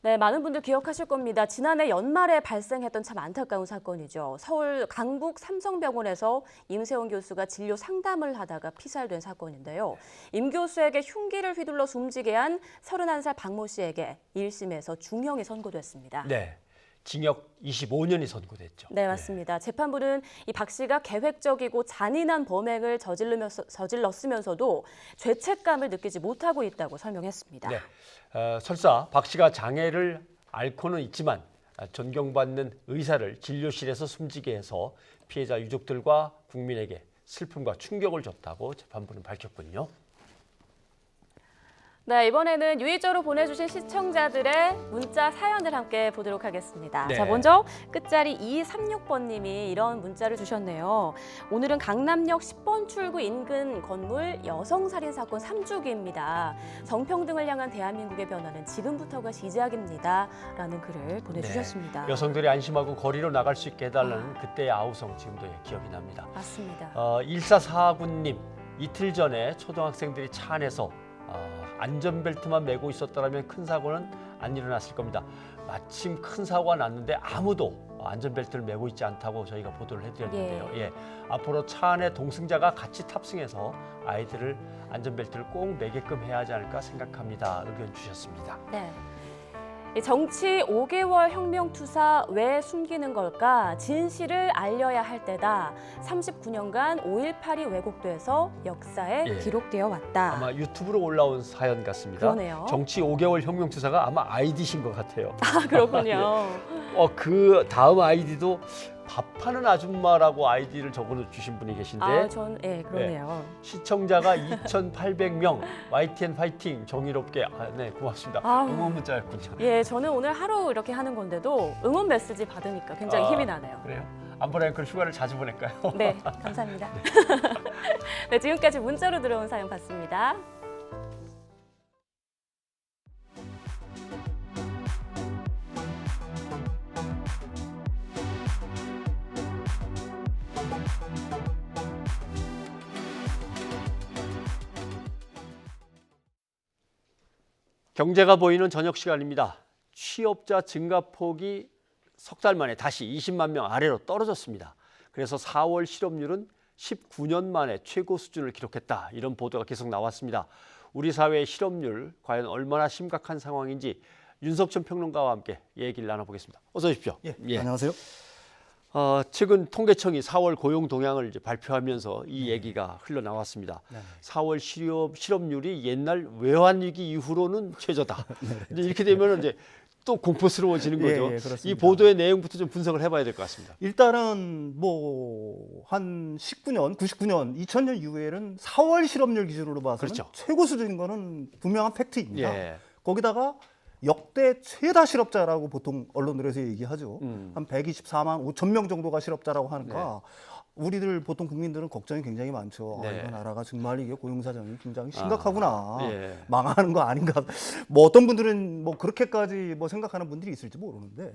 네, 많은 분들 기억하실 겁니다. 지난해 연말에 발생했던 참 안타까운 사건이죠. 서울 강북 삼성병원에서 임세원 교수가 진료 상담을 하다가 피살된 사건인데요. 임 교수에게 흉기를 휘둘러 숨지게 한 31살 박모 씨에게 1심에서 중형이 선고됐습니다. 네, 징역 25년이 선고됐죠. 네, 맞습니다. 재판부는 이 박 씨가 계획적이고 잔인한 범행을 저질렀으면서도 죄책감을 느끼지 못하고 있다고 설명했습니다. 네, 설사 박 씨가 장애를 앓고는 있지만 존경받는 의사를 진료실에서 숨지게 해서 피해자 유족들과 국민에게 슬픔과 충격을 줬다고 재판부는 밝혔군요. 네, 이번에는 유의조로 보내주신 시청자들의 문자 사연을 함께 보도록 하겠습니다. 네. 자, 먼저 끝자리 2236번님이 이런 문자를 주셨네요. 오늘은 강남역 10번 출구 인근 건물 여성살인 사건 3주기입니다. 성평등을 향한 대한민국의 변화는 지금부터가 시작입니다. 라는 글을 보내주셨습니다. 네, 여성들이 안심하고 거리로 나갈 수 있게 해달라는 그때의 아우성 지금도 기억이 납니다. 맞습니다. 1449님, 이틀 전에 초등학생들이 차 안에서 안전벨트만 매고 있었더라면 큰 사고는 안 일어났을 겁니다. 마침 큰 사고가 났는데 아무도 안전벨트를 매고 있지 않다고 저희가 보도를 해드렸는데요. 예. 앞으로 차 안에 동승자가 같이 탑승해서 아이들을 안전벨트를 꼭 매게끔 해야 하지 않을까 생각합니다. 의견 주셨습니다. 네. 정치 5개월 혁명투사 왜 숨기는 걸까? 진실을 알려야 할 때다. 39년간 5.18이 왜곡돼서 역사에 예. 기록되어 왔다. 아마 유튜브로 올라온 사연 같습니다. 그러네요. 정치 5개월 혁명투사가 아마 아이디신 것 같아요. 아, 그렇군요. 그 다음 아이디도 밥하는 아줌마라고 아이디를 적어주신 분이 계신데 그러네요. 네, 시청자가 2,800명, YTN 파이팅, 정의롭게. 네, 고맙습니다. 응원 문자였군요. 예, 저는 오늘 하루 이렇게 하는 건데도 응원 메시지 받으니까 굉장히 힘이 나네요. 그래요? 안보라 앵커 휴가를 자주 보낼까요? 네, 감사합니다. 네, 지금까지 문자로 들어온 사연 봤습니다. 경제가 보이는 저녁 시간입니다. 취업자 증가폭이 석 달 만에 다시 20만 명 아래로 떨어졌습니다. 그래서 4월 실업률은 19년 만에 최고 수준을 기록했다. 이런 보도가 계속 나왔습니다. 우리 사회의 실업률 과연 얼마나 심각한 상황인지 윤석천 평론가와 함께 얘기를 나눠보겠습니다. 어서 오십시오. 예. 안녕하세요. 최근 통계청이 4월 고용 동향을 이제 발표하면서 이 얘기가 흘러나왔습니다. 4월 실업률이 옛날 외환위기 이후로는 최저다. 이제 이렇게 되면 이제 또 공포스러워지는 거죠. 그렇습니다. 이 보도의 내용부터 좀 분석을 해봐야 될 것 같습니다. 일단은 한 19년, 99년, 2000년 이후에는 4월 실업률 기준으로 봐서는 최고 수준인 거는 분명한 팩트입니다. 거기다가 역대 최다 실업자라고 보통 언론들에서 얘기하죠. 한 124만 5천 명 정도가 실업자라고 하니까 우리들 보통 국민들은 걱정이 굉장히 많죠. 이거 나라가 정말 이게 고용 사정이 굉장히 심각하구나. 망하는 거 아닌가. 어떤 분들은 그렇게까지 생각하는 분들이 있을지 모르는데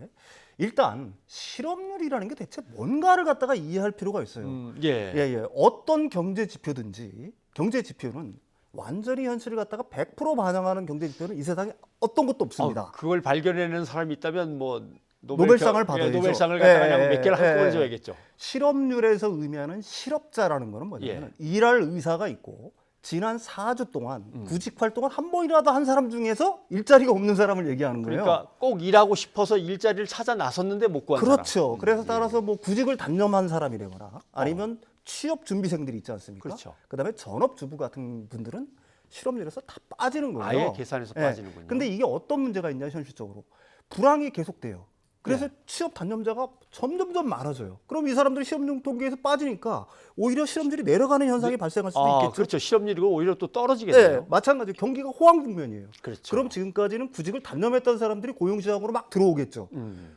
일단 실업률이라는 게 대체 뭔가를 갖다가 이해할 필요가 있어요. 어떤 경제 지표든지 경제 지표는 완전히 현실을 갖다가 100% 반영하는 경제 지표는 이 세상에 어떤 것도 없습니다. 그걸 발견해내는 사람이 있다면 노벨상을 받아야죠. 노벨상을 갖다가 몇 개를 한꺼번에 줘야겠죠. 실업률에서 의미하는 실업자라는 거는 뭐냐면 일할 의사가 있고 지난 4주 동안 구직 활동을 한 번이라도 한 사람 중에서 일자리가 없는 사람을 얘기하는 거예요. 그러니까 꼭 일하고 싶어서 일자리를 찾아 나섰는데 못 구한 그렇죠. 사람. 그래서 따라서 뭐 구직을 단념한 사람이라거나 아니면 취업 준비생들이 있지 않습니까? 그렇죠. 그다음에 전업주부 같은 분들은 실업률에서 다 빠지는 거예요. 아예 계산해서 예. 빠지는군요. 근데 이게 어떤 문제가 있냐 현실적으로 불황이 계속돼요. 그래서 취업 단념자가 점점점 많아져요. 그럼 이 사람들이 실업률 통계에서 빠지니까 오히려 실업률이 내려가는 현상이 발생할 수도 있겠죠. 그렇죠. 실업률이 오히려 또 떨어지겠네요. 네, 마찬가지로 경기가 호황 국면이에요. 그렇죠. 그럼 지금까지는 구직을 단념했던 사람들이 고용시장으로 막 들어오겠죠.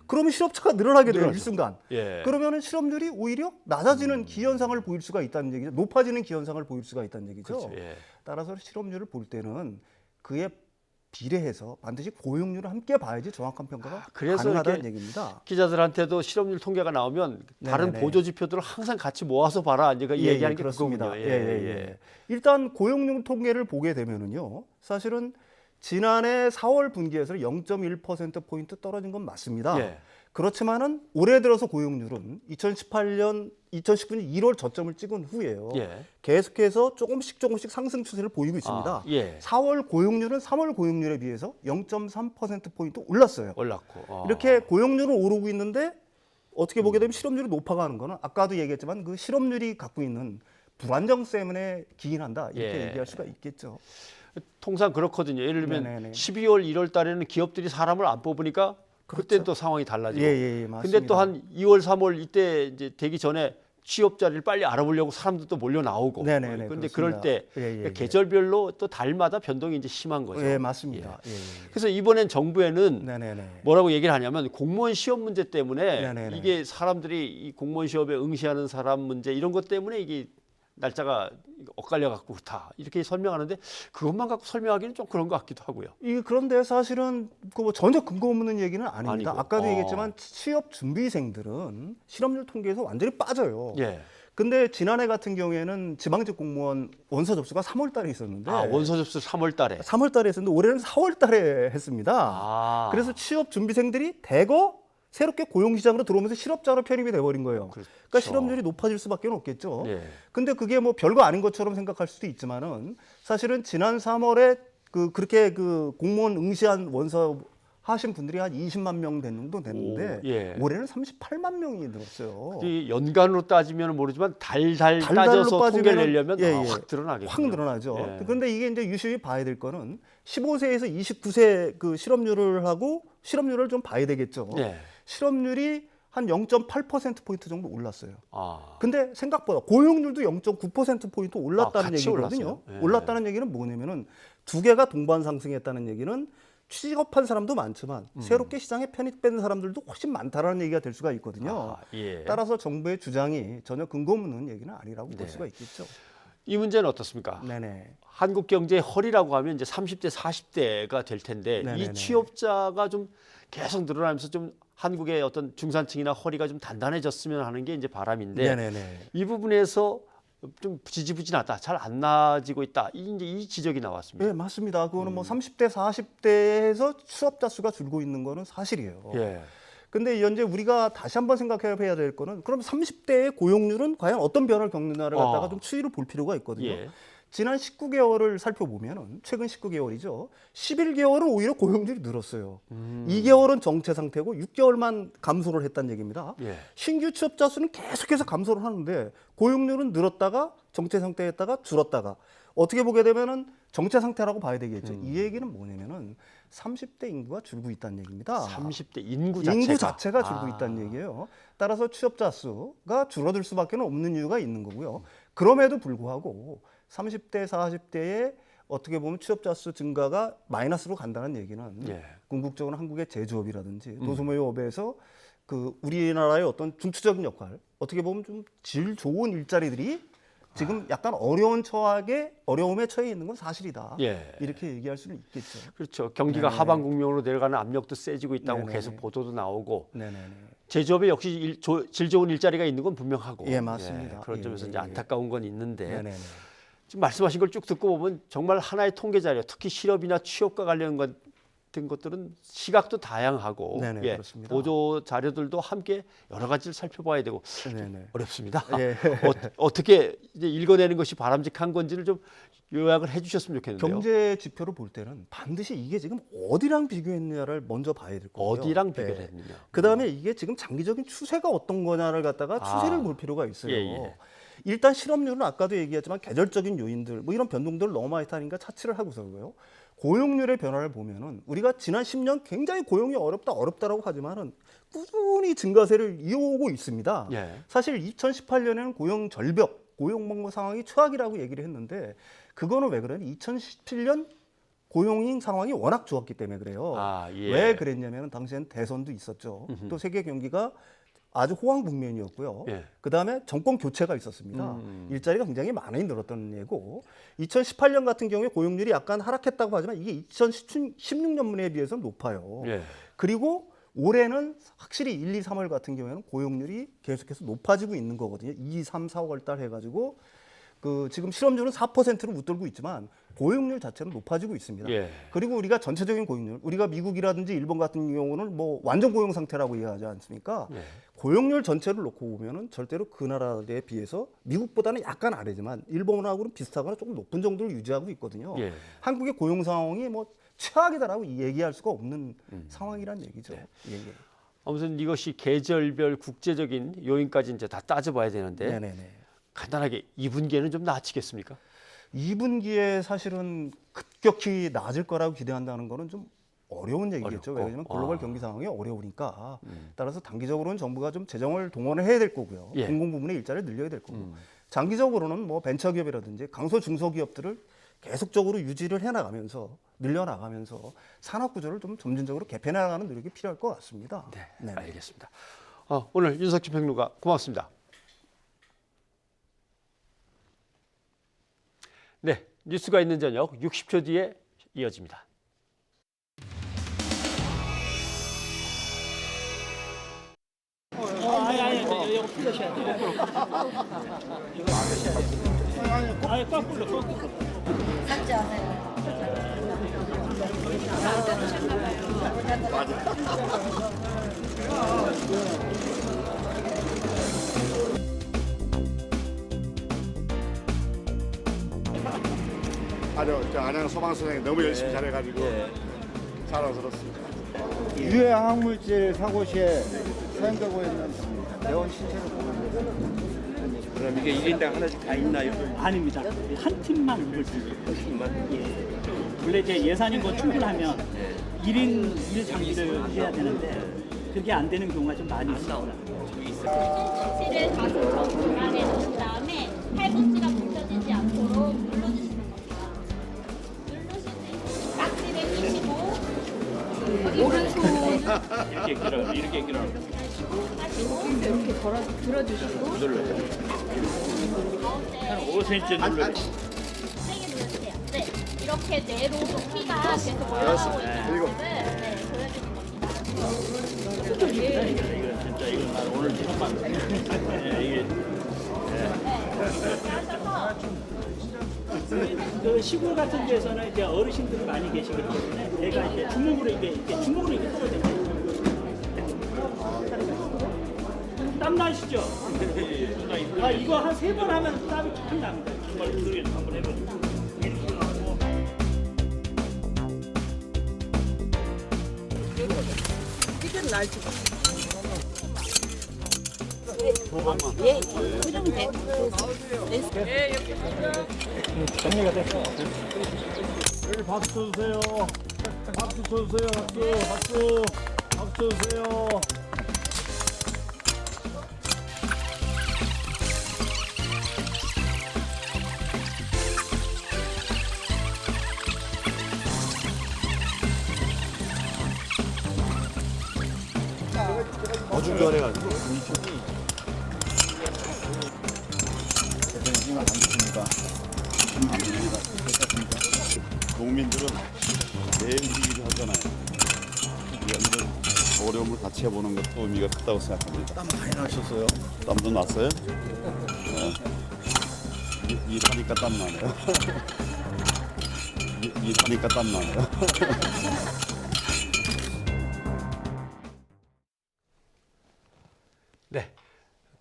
그러면 실업자가 늘어나게 돼요, 일순간. 예. 그러면 실업률이 오히려 낮아지는 기현상을 보일 수가 있다는 얘기죠. 높아지는 기현상을 보일 수가 있다는 얘기죠. 그렇죠. 예. 따라서 실업률을 볼 때는 그에 비례해서 반드시 고용률을 함께 봐야지 정확한 평가가 그래서 가능하다는 이렇게 얘기입니다. 기자들한테도 실업률 통계가 나오면 다른 네네네. 보조 지표들을 항상 같이 모아서 봐라. 이제 얘기하는 게 그렇습니다. 그거군요. 일단 고용률 통계를 보게 되면은요, 사실은 지난해 4월 분기에서 0.1%포인트 떨어진 건 맞습니다. 예. 그렇지만은 올해 들어서 고용률은 2019년 1월 저점을 찍은 후에요. 예. 계속해서 조금씩 상승 추세를 보이고 있습니다. 예. 4월 고용률은 3월 고용률에 비해서 0.3%포인트 올랐어요. 올랐고. 이렇게 고용률은 오르고 있는데 어떻게 보게 되면 실업률이 높아가는 거는 아까도 얘기했지만 그 실업률이 갖고 있는 불안정 때문에 기인한다. 이렇게 예. 얘기할 수가 있겠죠. 통상 그렇거든요. 예를 들면 네네네. 12월, 1월 달에는 기업들이 사람을 안 뽑으니까 그때 또 상황이 달라지고. 예, 맞습니다. 근데 또 한 2월, 3월 이때 이제 되기 전에 취업 자리를 빨리 알아보려고 사람들 또 몰려 나오고. 네네네, 그런데 그렇습니다. 그럴 때 예. 계절별로 또 달마다 변동이 이제 심한 거죠. 예, 맞습니다. 예. 그래서 이번엔 정부에는 네네네. 뭐라고 얘기를 하냐면 공무원 시험 문제 때문에 네네네. 이게 사람들이 이 공무원 시험에 응시하는 사람 문제 이런 것 때문에 이게 날짜가 엇갈려 갖고 그렇다 이렇게 설명하는데 그것만 갖고 설명하기는 좀 그런 것 같기도 하고요. 그런데 사실은 그 전혀 근거 없는 얘기는 아닙니다. 아니고. 아까도 얘기했지만 취업 준비생들은 실업률 통계에서 완전히 빠져요. 예. 근데 지난해 같은 경우에는 지방직 공무원 원서 접수가 3월 달에 있었는데 원서 접수 3월 달에. 3월 달에 했었는데 올해는 4월 달에 했습니다. 그래서 취업 준비생들이 대거 새롭게 고용시장으로 들어오면서 실업자로 편입이 돼버린 거예요. 그러니까 실업률이 높아질 수밖에 없겠죠. 예. 근데 그게 뭐 별거 아닌 것처럼 생각할 수도 있지만은 사실은 지난 3월에 그렇게 공무원 응시한 원서 하신 분들이 한 20만 명 정도 됐는데 예. 올해는 38만 명이 늘었어요. 이 연간으로 따지면 모르지만 달달로 달달로 따져서 통계를 내려면 확 드러나겠죠. 확 늘어나죠. 예. 그런데 이게 이제 유심히 봐야 될 거는 15세에서 29세 그 실업률을 하고 실업률을 좀 봐야 되겠죠. 예. 실업률이 한 0.8%포인트 정도 올랐어요. 아. 근데 생각보다 고용률도 0.9%포인트 올랐다는 같이 얘기거든요. 올랐어요. 예. 올랐다는 얘기는 뭐냐면은 두 개가 동반 상승했다는 얘기는 취업한 사람도 많지만 새롭게 시장에 편입된 사람들도 훨씬 많다라는 얘기가 될 수가 있거든요. 예. 따라서 정부의 주장이 전혀 근거 없는 얘기는 아니라고 볼 수가 있겠죠. 이 문제는 어떻습니까? 네네. 한국 경제의 허리라고 하면 이제 30대, 40대가 될 텐데 네네네. 이 취업자가 좀 계속 늘어나면서 좀 한국의 어떤 중산층이나 허리가 좀 단단해졌으면 하는 게 이제 바람인데 네네네. 이 부분에서 좀 지지부진하다, 잘 안 나아지고 있다. 이제 이 지적이 나왔습니다. 네, 맞습니다. 그거는 뭐 30대, 40대에서 취업자 수가 줄고 있는 거는 사실이에요. 예. 근데 현재 우리가 다시 한번 생각해야 될 거는 그럼 30대의 고용률은 과연 어떤 변화를 겪느냐를 갖다가 좀 추이를 볼 필요가 있거든요. 예. 지난 19개월을 살펴보면은 최근 19개월이죠. 11개월은 오히려 고용률이 늘었어요. 2개월은 정체 상태고 6개월만 감소를 했다는 얘기입니다. 예. 신규 취업자 수는 계속해서 감소를 하는데 고용률은 늘었다가 정체 상태였다가 줄었다가 어떻게 보게 되면은 정체 상태라고 봐야 되겠죠. 이 얘기는 뭐냐면은 30대 인구가 줄고 있다는 얘기입니다. 30대 인구 자체가 줄고 있다는 얘기예요. 따라서 취업자 수가 줄어들 수밖에 없는 이유가 있는 거고요. 그럼에도 불구하고 30대, 40대의 어떻게 보면 취업자 수 증가가 마이너스로 간다는 얘기는 궁극적으로 한국의 제조업이라든지 도소매업에서 우리나라의 어떤 중추적인 역할, 어떻게 보면 좀 질 좋은 일자리들이 지금 약간 어려움에 처해 있는 건 사실이다. 예. 이렇게 얘기할 수는 있겠죠. 그렇죠. 경기가 네네. 하반 국면으로 내려가는 압력도 세지고 있다고 네네. 계속 보도도 나오고 네네네. 제조업에 역시 질 좋은 일자리가 있는 건 분명하고 예, 맞습니다. 그런 점에서 예, 이제 예. 안타까운 건 있는데 네네네. 지금 말씀하신 걸 쭉 듣고 보면 정말 하나의 통계 자료, 특히 실업이나 취업과 관련된 같은 것들은 시각도 다양하고 네네, 예, 그렇습니다. 보조 자료들도 함께 여러 가지를 살펴봐야 되고 네네. 어렵습니다. 예. 어떻게 이제 읽어내는 것이 바람직한 건지를 좀 요약을 해주셨으면 좋겠는데요. 경제 지표를 볼 때는 반드시 이게 지금 어디랑 비교했느냐를 먼저 봐야 될 거고요. 어디랑 비교를 했느냐. 그다음에 이게 지금 장기적인 추세가 어떤 거냐를 갖다가 추세를 볼 필요가 있어요. 예. 일단 실업률은 아까도 얘기했지만 계절적인 요인들 뭐 이런 변동들을 너무 많이 타니까 차치를 하고서고요. 고용률의 변화를 보면은 우리가 지난 10년 굉장히 고용이 어렵다라고 하지만은 꾸준히 증가세를 이어오고 있습니다. 예. 사실 2018년에는 고용 절벽, 고용 먹고 상황이 최악이라고 얘기를 했는데 그거는 왜 그러냐? 2017년 고용 상황이 워낙 좋았기 때문에 그래요. 예. 왜 그랬냐면 당시엔 대선도 있었죠. 또 세계 경기가 아주 호황 국면이었고요. 예. 그다음에 정권 교체가 있었습니다. 일자리가 굉장히 많이 늘었던 예고 2018년 같은 경우에 고용률이 약간 하락했다고 하지만 이게 2016년에 비해서는 높아요. 예. 그리고 올해는 확실히 1, 2, 3월 같은 경우에는 고용률이 계속해서 높아지고 있는 거거든요. 2, 3, 4월 달 해가지고 지금 실업률은 4%로 웃돌고 있지만 고용률 자체는 높아지고 있습니다. 예. 그리고 우리가 전체적인 고용률, 우리가 미국이라든지 일본 같은 경우는 뭐 완전 고용 상태라고 이해하지 않습니까? 예. 고용률 전체를 놓고 보면은 절대로 그 나라에 비해서 미국보다는 약간 아래지만 일본하고는 비슷하거나 조금 높은 정도를 유지하고 있거든요. 예. 한국의 고용 상황이 뭐 최악이다라고 얘기할 수가 없는 상황이란 얘기죠. 네. 예. 아무튼 이것이 계절별 국제적인 요인까지 이제 다 따져봐야 되는데 네네네. 간단하게 2분기에는 좀 나아지겠습니까? 2분기에 사실은 급격히 낮을 거라고 기대한다는 거는 좀 어려운 얘기겠죠. 왜냐하면 글로벌 경기 상황이 어려우니까 따라서 단기적으로는 정부가 좀 재정을 동원을 해야 될 거고요. 예. 공공 부문의 일자리를 늘려야 될 거고 장기적으로는 뭐 벤처기업이라든지 강소 중소기업들을 계속적으로 유지를 해나가면서 늘려나가면서 산업 구조를 좀 점진적으로 개편해 나가는 노력이 필요할 것 같습니다. 네. 알겠습니다. 오늘 윤석준 평론가 고맙습니다. 네, 뉴스가 있는 저녁 60초 뒤에 이어집니다. 이거 풀으셔야 돼요. 아니, 거꾸로. 삭제하세요. 저 안양 소방 선생님 너무 열심히 잘해가지고 자랑스럽습니다. 유해 화학물질 사고 시에 사용되고 있는 대원 신체를 보면 그럼 이게 1인당 하나씩 다 있나요? 아닙니다. 한 팀만 입을 수 있어요. 한 팀만? 예. 원래 이제 예산이 뭐 충분하면 1인 1장비를 해야 되는데 그게 안 되는 경우가 좀 많이 있습니다. 실을 다시 정리해 놓은 다음에 팔꿈치가 뭉쳐지지 않도록 눌러주시는 겁니다. 누르시는 깍지를 끼시고 오른손 이렇게 길어. 하시고 이렇게 들어주시고 한 5cm 눌러요. 세게 누르세요. 네, 이렇게 내로 피가 계속 올라가고 있는 모습을 보여주는 겁니다. 이거 진짜 이거 오늘 처음 이게 그 시골 같은 데서는 이제 어르신들이 많이 계시기 때문에 내가 이제 주먹으로 이렇게 떨어져요. 땀 나시죠? 이거 한 3번 하면 땀이 쫙 납니다. 정말 그러게 한번 해보세요. 이건 날지. 예, 그 정도 돼. 정리가 됐어. 여기 박수 쳐주세요. 박수 쳐주세요. 박수. 박수 쳐주세요. 어중간해가지고 대표님 안 좋습니까? 국민들은 매일 일을 하잖아요. 이런 어려움을 같이 해보는 것도 의미가 크다고 생각합니다. 땀 많이 나셨어요? 땀도 났어요? 일하니까 땀 나네요. 일하니까 땀 나네요. 네,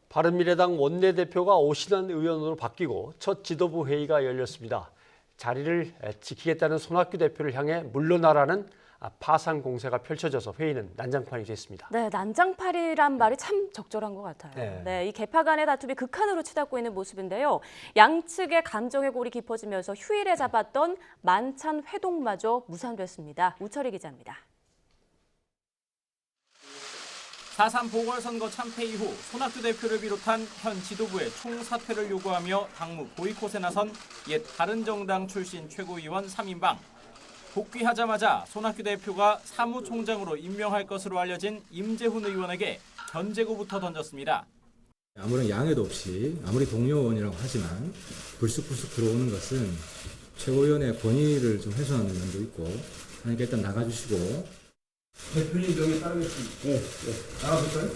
바른미래당 원내대표가 오신환 의원으로 바뀌고 첫 지도부 회의가 열렸습니다. 자리를 지키겠다는 손학규 대표를 향해 물러나라는 파상 공세가 펼쳐져서 회의는 난장판이 됐습니다. 네, 난장판이란 말이 참 적절한 것 같아요. 네, 이 계파 간의 다툼이 극한으로 치닫고 있는 모습인데요. 양측의 감정의 골이 깊어지면서 휴일에 잡았던 만찬 회동마저 무산됐습니다. 우철희 기자입니다. 4.3 보궐선거 참패 이후 손학규 대표를 비롯한 현 지도부의 총사퇴를 요구하며 당무 보이콧에 나선 옛 바른정당 출신 최고위원 3인방. 복귀하자마자 손학규 대표가 사무총장으로 임명할 것으로 알려진 임재훈 의원에게 견제구부터 던졌습니다. 아무런 양해도 없이 아무리 동료 의원이라고 하지만 불쑥불쑥 들어오는 것은 최고위원의 권위를 좀 훼손하는 면도 있고 하니까 일단 나가주시고 대표님 명에 따르겠습니다. 네, 나가볼까요?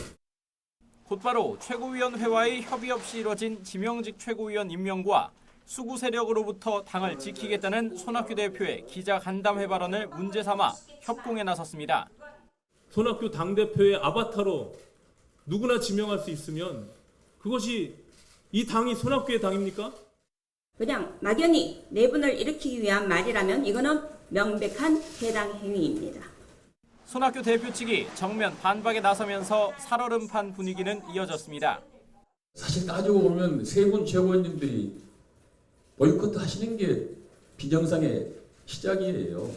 곧바로 최고위원회와의 협의 없이 이뤄진 지명직 최고위원 임명과 수구 세력으로부터 당을 지키겠다는 손학규 대표의 기자 간담회 발언을 문제 삼아 협공에 나섰습니다. 손학규 당대표의 아바타로 누구나 지명할 수 있으면 그것이 이 당이 손학규의 당입니까? 그냥 막연히 내분을 일으키기 위한 말이라면 이거는 명백한 해당 행위입니다. 손학규 대표 측이 정면 반박에 나서면서 살얼음판 분위기는 이어졌습니다. 사실 따지고 보면 세 분 최고위원님들이 보이콧 하시는 게 비정상의 시작이에요.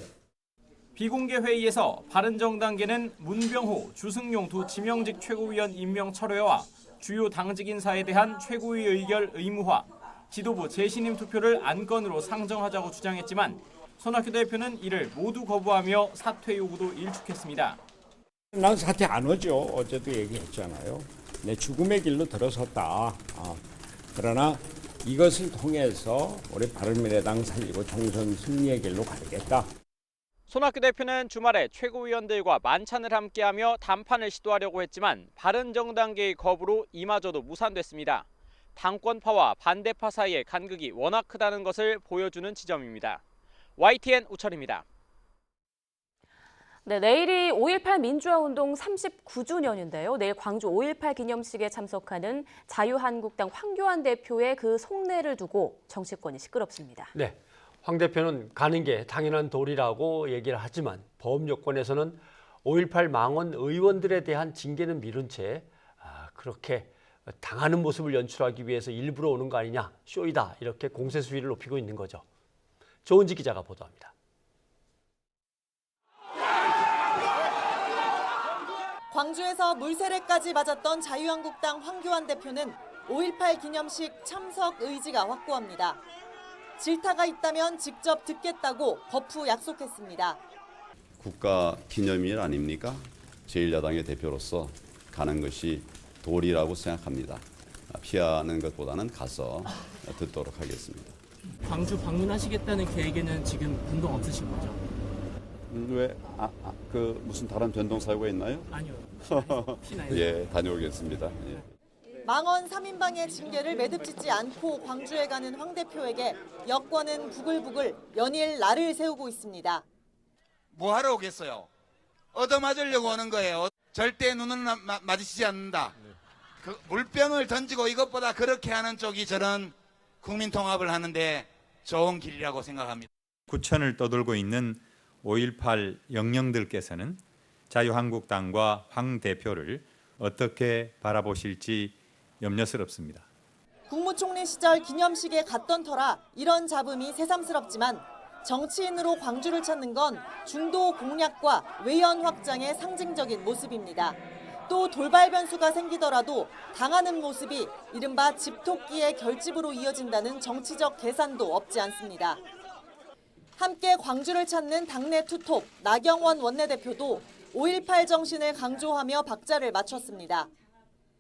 비공개 회의에서 바른정당계는 문병호, 주승용 두 지명직 최고위원 임명 철회와 주요 당직 인사에 대한 최고위 의결 의무화, 지도부 재신임 투표를 안건으로 상정하자고 주장했지만 손학규 대표는 이를 모두 거부하며 사퇴 요구도 일축했습니다. 난 사퇴 안 하죠. 어제도 얘기했잖아요. 내 죽음의 길로 들어섰다. 그러나 이것을 통해서 우리 바른미래당 살리고 총선 승리의 길로 가겠다. 손학규 대표는 주말에 최고위원들과 만찬을 함께하며 담판을 시도하려고 했지만 바른정당계의 거부로 이마저도 무산됐습니다. 당권파와 반대파 사이의 간극이 워낙 크다는 것을 보여주는 지점입니다. YTN 우철입니다. 네, 내일이 5.18 민주화운동 39주년인데요. 내일 광주 5.18 기념식에 참석하는 자유한국당 황교안 대표의 그 속내를 두고 정치권이 시끄럽습니다. 네, 황 대표는 가는 게 당연한 도리라고 얘기를 하지만 법여권에서는 5.18 망원 의원들에 대한 징계는 미룬 채 그렇게 당하는 모습을 연출하기 위해서 일부러 오는 거 아니냐, 쇼이다 이렇게 공세 수위를 높이고 있는 거죠. 조은지 기자가 보도합니다. 광주에서 물세례까지 맞았던 자유한국당 황교안 대표는 5.18 기념식 참석 의지가 확고합니다. 질타가 있다면 직접 듣겠다고 거푸 약속했습니다. 국가 기념일 아닙니까? 제1야당의 대표로서 가는 것이 도리라고 생각합니다. 피하는 것보다는 가서 듣도록 하겠습니다. 광주 방문하시겠다는 계획에는 지금 변동 없으신 거죠? 왜? 그 무슨 다른 변동 사유가 있나요? 아니요. 예, 다녀오겠습니다. 예. 망원 3인방의 징계를 매듭짓지 않고 광주에 가는 황 대표에게 여권은 부글부글 연일 날을 세우고 있습니다. 뭐 하러 오겠어요? 얻어맞으려고 오는 거예요. 절대 눈은 마주치지 않는다. 그 물병을 던지고 이것보다 그렇게 하는 쪽이 저는 국민 통합을 하는데 좋은 길이라고 생각합니다. 구천을 떠돌고 있는 5.18 영령들께서는 자유한국당과 황 대표를 어떻게 바라보실지 염려스럽습니다. 국무총리 시절 기념식에 갔던 터라 이런 잡음이 새삼스럽지만 정치인으로 광주를 찾는 건 중도 공략과 외연 확장의 상징적인 모습입니다. 또 돌발 변수가 생기더라도 당하는 모습이 이른바 집토끼의 결집으로 이어진다는 정치적 계산도 없지 않습니다. 함께 광주를 찾는 당내 투톱 나경원 원내대표도 5.18 정신을 강조하며 박자를 맞췄습니다.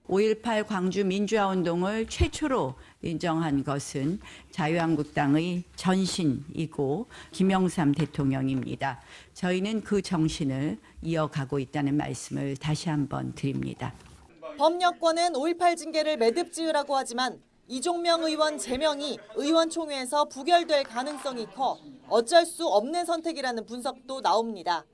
5.18 광주 민주화운동을 최초로 인정한 것은 자유한국당의 전신이고 김영삼 대통령입니다. 저희는 그 정신을 이어가고 있다는 말씀을 다시 한번 드립니다. 법여권은 5.18 징계를 매듭지으라고 하지만 이종명 의원 제명이 의원총회에서 부결될 가능성이 커 어쩔 수 없는 선택이라는 분석도 나옵니다.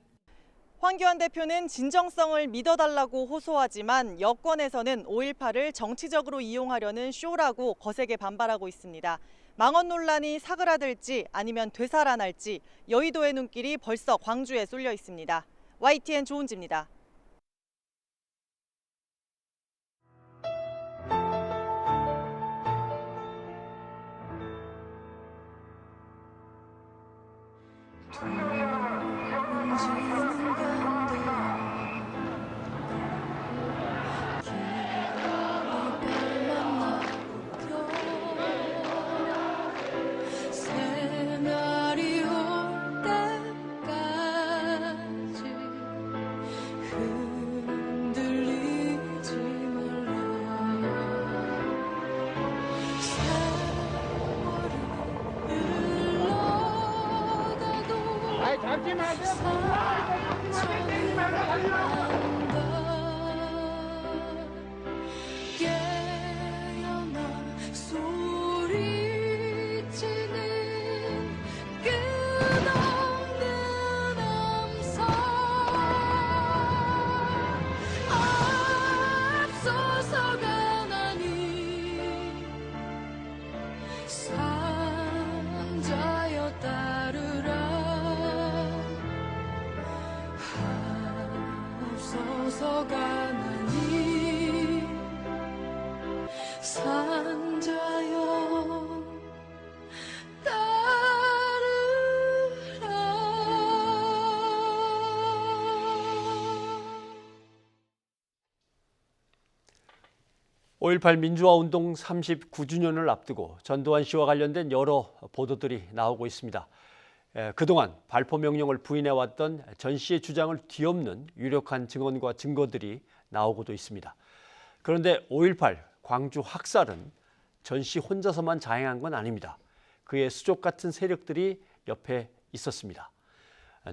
황교안 대표는 진정성을 믿어달라고 호소하지만 여권에서는 5.18을 정치적으로 이용하려는 쇼라고 거세게 반발하고 있습니다. 망언 논란이 사그라들지 아니면 되살아날지 여의도의 눈길이 벌써 광주에 쏠려 있습니다. YTN 조은지입니다. 산자여 (5.18) 민주화운동 39주년을 앞두고 전두환 씨와 관련된 여러 보도들이 나오고 있습니다. 그동안 발포 명령을 부인해왔던 전 씨의 주장을 뒤엎는 유력한 증언과 증거들이 나오고도 있습니다. 그런데 5.18 광주 학살은 전 씨 혼자서만 자행한 건 아닙니다. 그의 수족 같은 세력들이 옆에 있었습니다.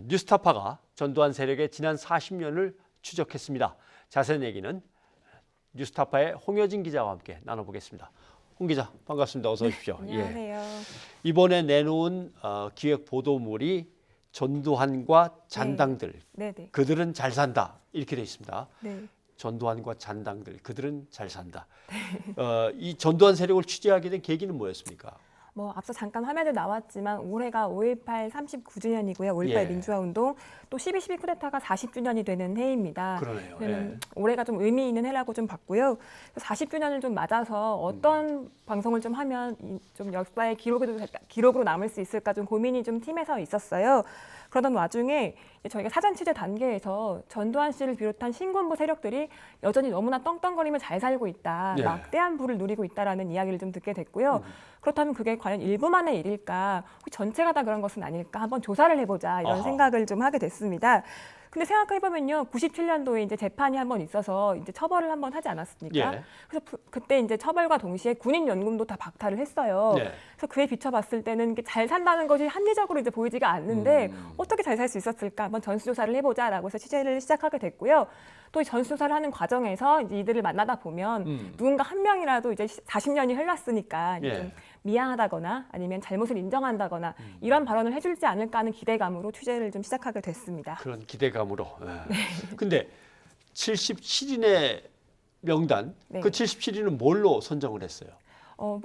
뉴스타파가 전두환 세력의 지난 40년을 추적했습니다. 자세한 얘기는 뉴스타파의 홍여진 기자와 함께 나눠보겠습니다. 홍 기자, 반갑습니다. 어서 오십시오. 네, 안녕하세요. 이번에 내놓은 기획 보도물이 전두환과 잔당들, 그들은 잘 산다 이렇게 되어 있습니다. 네. 전두환과 잔당들, 그들은 잘 산다. 이 전두환 세력을 취재하게 된 계기는 뭐였습니까? 앞서 잠깐 화면에 나왔지만 올해가 5.18 39주년이고요. 5.18 민주화운동 또 12.12 쿠데타가 40주년이 되는 해입니다. 그러네요. 올해가 좀 의미 있는 해라고 좀 봤고요. 40주년을 좀 맞아서 어떤 방송을 좀 하면 좀 역사의 기록으로 남을 수 있을까 좀 고민이 좀 팀에서 있었어요. 그러던 와중에 저희가 사전 취재 단계에서 전두환 씨를 비롯한 신군부 세력들이 여전히 너무나 떵떵거리며 잘 살고 있다, 막대한 부를 누리고 있다라는 이야기를 좀 듣게 됐고요. 그렇다면 그게 과연 일부만의 일일까, 혹시 전체가 다 그런 것은 아닐까, 한번 조사를 해보자 이런 생각을 좀 하게 됐습니다. 근데 생각해보면요, 97년도에 이제 재판이 한번 있어서 이제 처벌을 한번 하지 않았습니까? 그래서 그때 이제 처벌과 동시에 군인연금도 다 박탈을 했어요. 그래서 그에 비춰봤을 때는 잘 산다는 것이 합리적으로 이제 보이지가 않는데 어떻게 잘 살 수 있었을까? 한번 전수조사를 해보자라고 해서 취재를 시작하게 됐고요. 또 전수조사를 하는 과정에서 이제 이들을 만나다 보면 누군가 한 명이라도 이제 40년이 흘렀으니까 이제 좀 미안하다거나 아니면 잘못을 인정한다거나 이런 발언을 해줄지 않을까 하는 기대감으로 취재를 좀 시작하게 됐습니다. 그런 기대감으로. 근데 77인의 명단, 그 77인은 뭘로 선정을 했어요?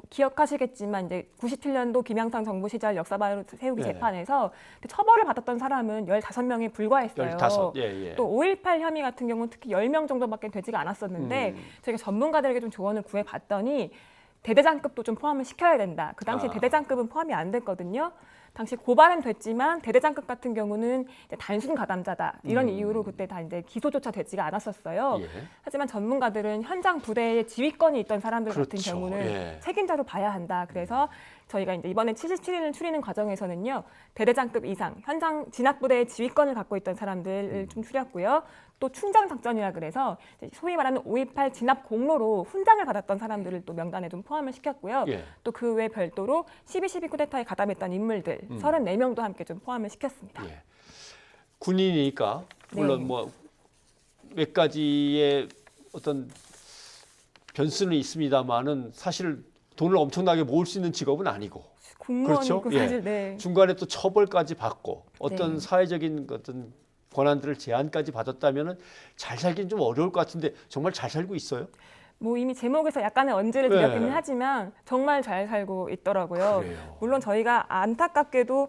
기억하시겠지만 이제 97년도 김영삼 정부 시절 역사바로 세우기 재판에서 처벌을 받았던 사람은 15명에 불과했어요. 15, 또 5.18 혐의 같은 경우는 특히 10명 정도밖에 되지가 않았었는데 저희가 전문가들에게 좀 조언을 구해봤더니 대대장급도 좀 포함을 시켜야 된다. 그 당시에 대대장급은 포함이 안 됐거든요. 당시 고발은 됐지만 대대장급 같은 경우는 이제 단순 가담자다 이런 이유로 그때 다 이제 기소조차 되지가 않았었어요. 하지만 전문가들은 현장 부대에 지휘권이 있던 사람들 같은 경우는 책임자로 봐야 한다. 그래서 저희가 이제 이번에 77인을 추리는 과정에서는요, 대대장급 이상 현장 진압부대의 지휘권을 갖고 있던 사람들을 좀 추렸고요. 또 충장 작전이라 그래서 소위 말하는 5.18 진압 공로로 훈장을 받았던 사람들을 또 명단에 좀 포함을 시켰고요. 또 그 외 별도로 12.12 쿠데타에 가담했던 인물들 34명도 함께 좀 포함을 시켰습니다. 군인이니까 물론 뭐 몇 가지의 어떤 변수는 있습니다만은 사실 돈을 엄청나게 모을 수 있는 직업은 아니고, 그렇죠. 사실, 중간에 또 처벌까지 받고 어떤 사회적인 어떤 권한들을 제한까지 받았다면은 잘 살기는 좀 어려울 것 같은데 정말 잘 살고 있어요? 뭐 이미 제목에서 약간의 언질을 드렸기는 하지만 정말 잘 살고 있더라고요. 그래요. 물론 저희가 안타깝게도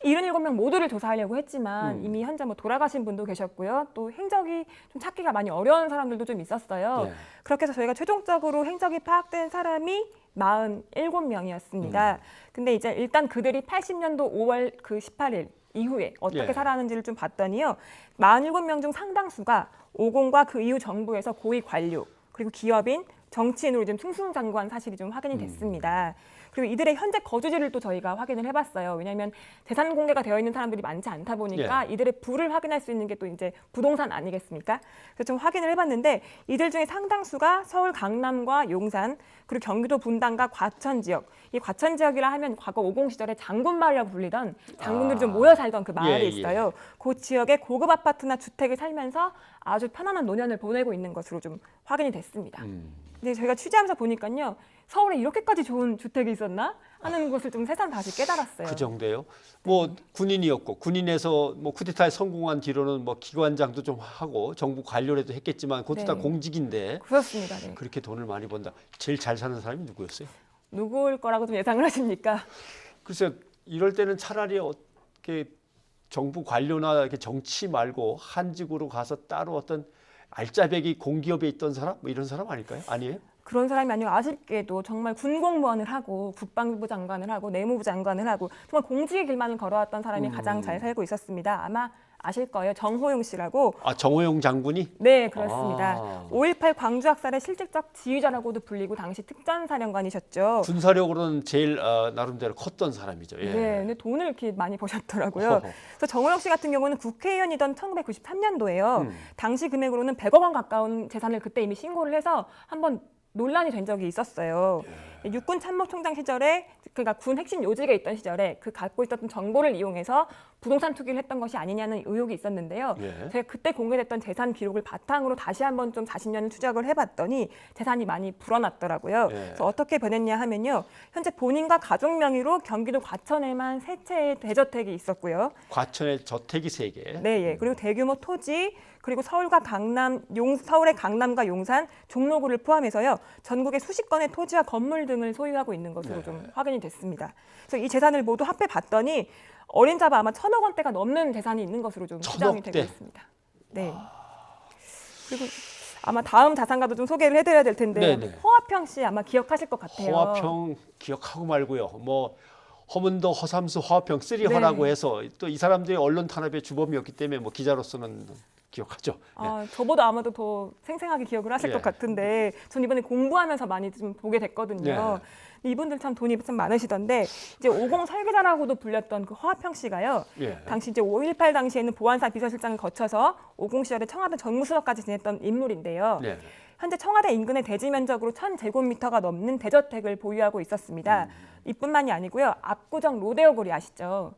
77명 모두를 조사하려고 했지만 이미 현재 뭐 돌아가신 분도 계셨고요. 또 행적이 좀 찾기가 많이 어려운 사람들도 좀 있었어요. 네. 그렇게 해서 저희가 최종적으로 행적이 파악된 사람이 47명이었습니다. 근데 이제 일단 그들이 80년도 5월 그 18일 이후에 어떻게 예. 살아왔는지를 좀 봤더니요. 47명 중 상당수가 50과 그 이후 정부에서 고위 관료 그리고 기업인, 정치인으로 좀 승승장구한 사실이 좀 확인이 됐습니다. 그리고 이들의 현재 거주지를 또 저희가 확인을 해봤어요. 왜냐하면 재산 공개가 되어 있는 사람들이 많지 않다 보니까 이들의 부를 확인할 수 있는 게 또 이제 부동산 아니겠습니까? 그래서 좀 확인을 해봤는데 이들 중에 상당수가 서울 강남과 용산 그리고 경기도 분당과 과천 지역. 이 과천 지역이라 하면 과거 50 시절에 장군마을이라고 불리던 장군들이 좀 모여 살던 그 마을이 있어요. 그 지역에 고급 아파트나 주택에 살면서 아주 편안한 노년을 보내고 있는 것으로 좀 확인이 됐습니다. 근데 저희가 취재하면서 보니까요. 서울에 이렇게까지 좋은 주택이 있었나 하는 것을 좀 새삼 다시 깨달았어요. 그 정도예요. 뭐 군인이었고 군인에서 뭐 쿠데타에 성공한 뒤로는 뭐 기관장도 좀 하고 정부 관료라도 했겠지만 그것도 다 공직인데 그렇습니다. 네. 그렇게 돈을 많이 번다. 제일 잘 사는 사람이 누구였어요? 누구일 거라고 좀 예상을 하십니까? 글쎄 이럴 때는 차라리 어떻게 정부 관료나 이렇게 정치 말고 한직으로 가서 따로 어떤 알짜배기 공기업에 있던 사람 뭐 이런 사람 아닐까요? 아니에요? 그런 사람이 아니고 아쉽게도 정말 군 공무원을 하고 국방부 장관을 하고 내무부 장관을 하고 정말 공직의 길만을 걸어왔던 사람이 가장 잘 살고 있었습니다. 아마 아실 거예요. 정호용 씨라고. 아, 정호용 장군이? 네, 그렇습니다. 5.18 광주 학살의 실질적 지휘자라고도 불리고 당시 특전사령관이셨죠. 군사력으로는 제일 나름대로 컸던 사람이죠. 예. 네, 근데 돈을 이렇게 많이 버셨더라고요. 그래서 정호용 씨 같은 경우는 국회의원이던 1993년도에요. 당시 금액으로는 100억 원 가까운 재산을 그때 이미 신고를 해서 한번 논란이 된 적이 있었어요. 육군 참모총장 시절에 그러니까 군 핵심 요직에 있던 시절에 그 갖고 있었던 정보를 이용해서 부동산 투기를 했던 것이 아니냐는 의혹이 있었는데요. 제가 그때 공개됐던 재산 기록을 바탕으로 다시 한번 좀 40년을 추적을 해봤더니 재산이 많이 불어났더라고요. 그래서 어떻게 변했냐 하면요. 현재 본인과 가족 명의로 경기도 과천에만 3채의 대저택이 있었고요. 과천에 저택이 3개. 네, 예. 그리고 대규모 토지 그리고 서울의 강남과 용산, 종로구를 포함해서요. 전국에 수십 건의 토지와 건물 등을 소유하고 있는 것으로 좀 확인이 됐습니다. 그래서 이 재산을 모두 합해 봤더니 어림잡아 아마 1,000억 원대가 넘는 재산이 있는 것으로 좀 추정이 되고 있습니다. 네. 그리고 아마 다음 자산가도 좀 소개를 해드려야 될 텐데 허화평 씨 아마 기억하실 것 같아요. 허화평 기억하고 말고요. 뭐 허문도, 허삼수, 허화평 3허라고 해서 또 이 사람들이 언론 탄압의 주범이었기 때문에 뭐 기자로서는 기억하죠. 저보다 아마도 더 생생하게 기억을 하실 것 같은데 전 이번에 공부하면서 많이 좀 보게 됐거든요. 이분들 참 돈이 참 많으시던데 이제 50 설계자라고도 불렸던 그 허화평 씨가요. 당시 이제 5.18 당시에는 보안사 비서실장을 거쳐서 50 시절에 청와대 정무수석까지 지냈던 인물인데요. 현재 청와대 인근의 대지 면적으로 1,000제곱미터가 넘는 대저택을 보유하고 있었습니다. 이뿐만이 아니고요. 압구정 로데오 거리 아시죠?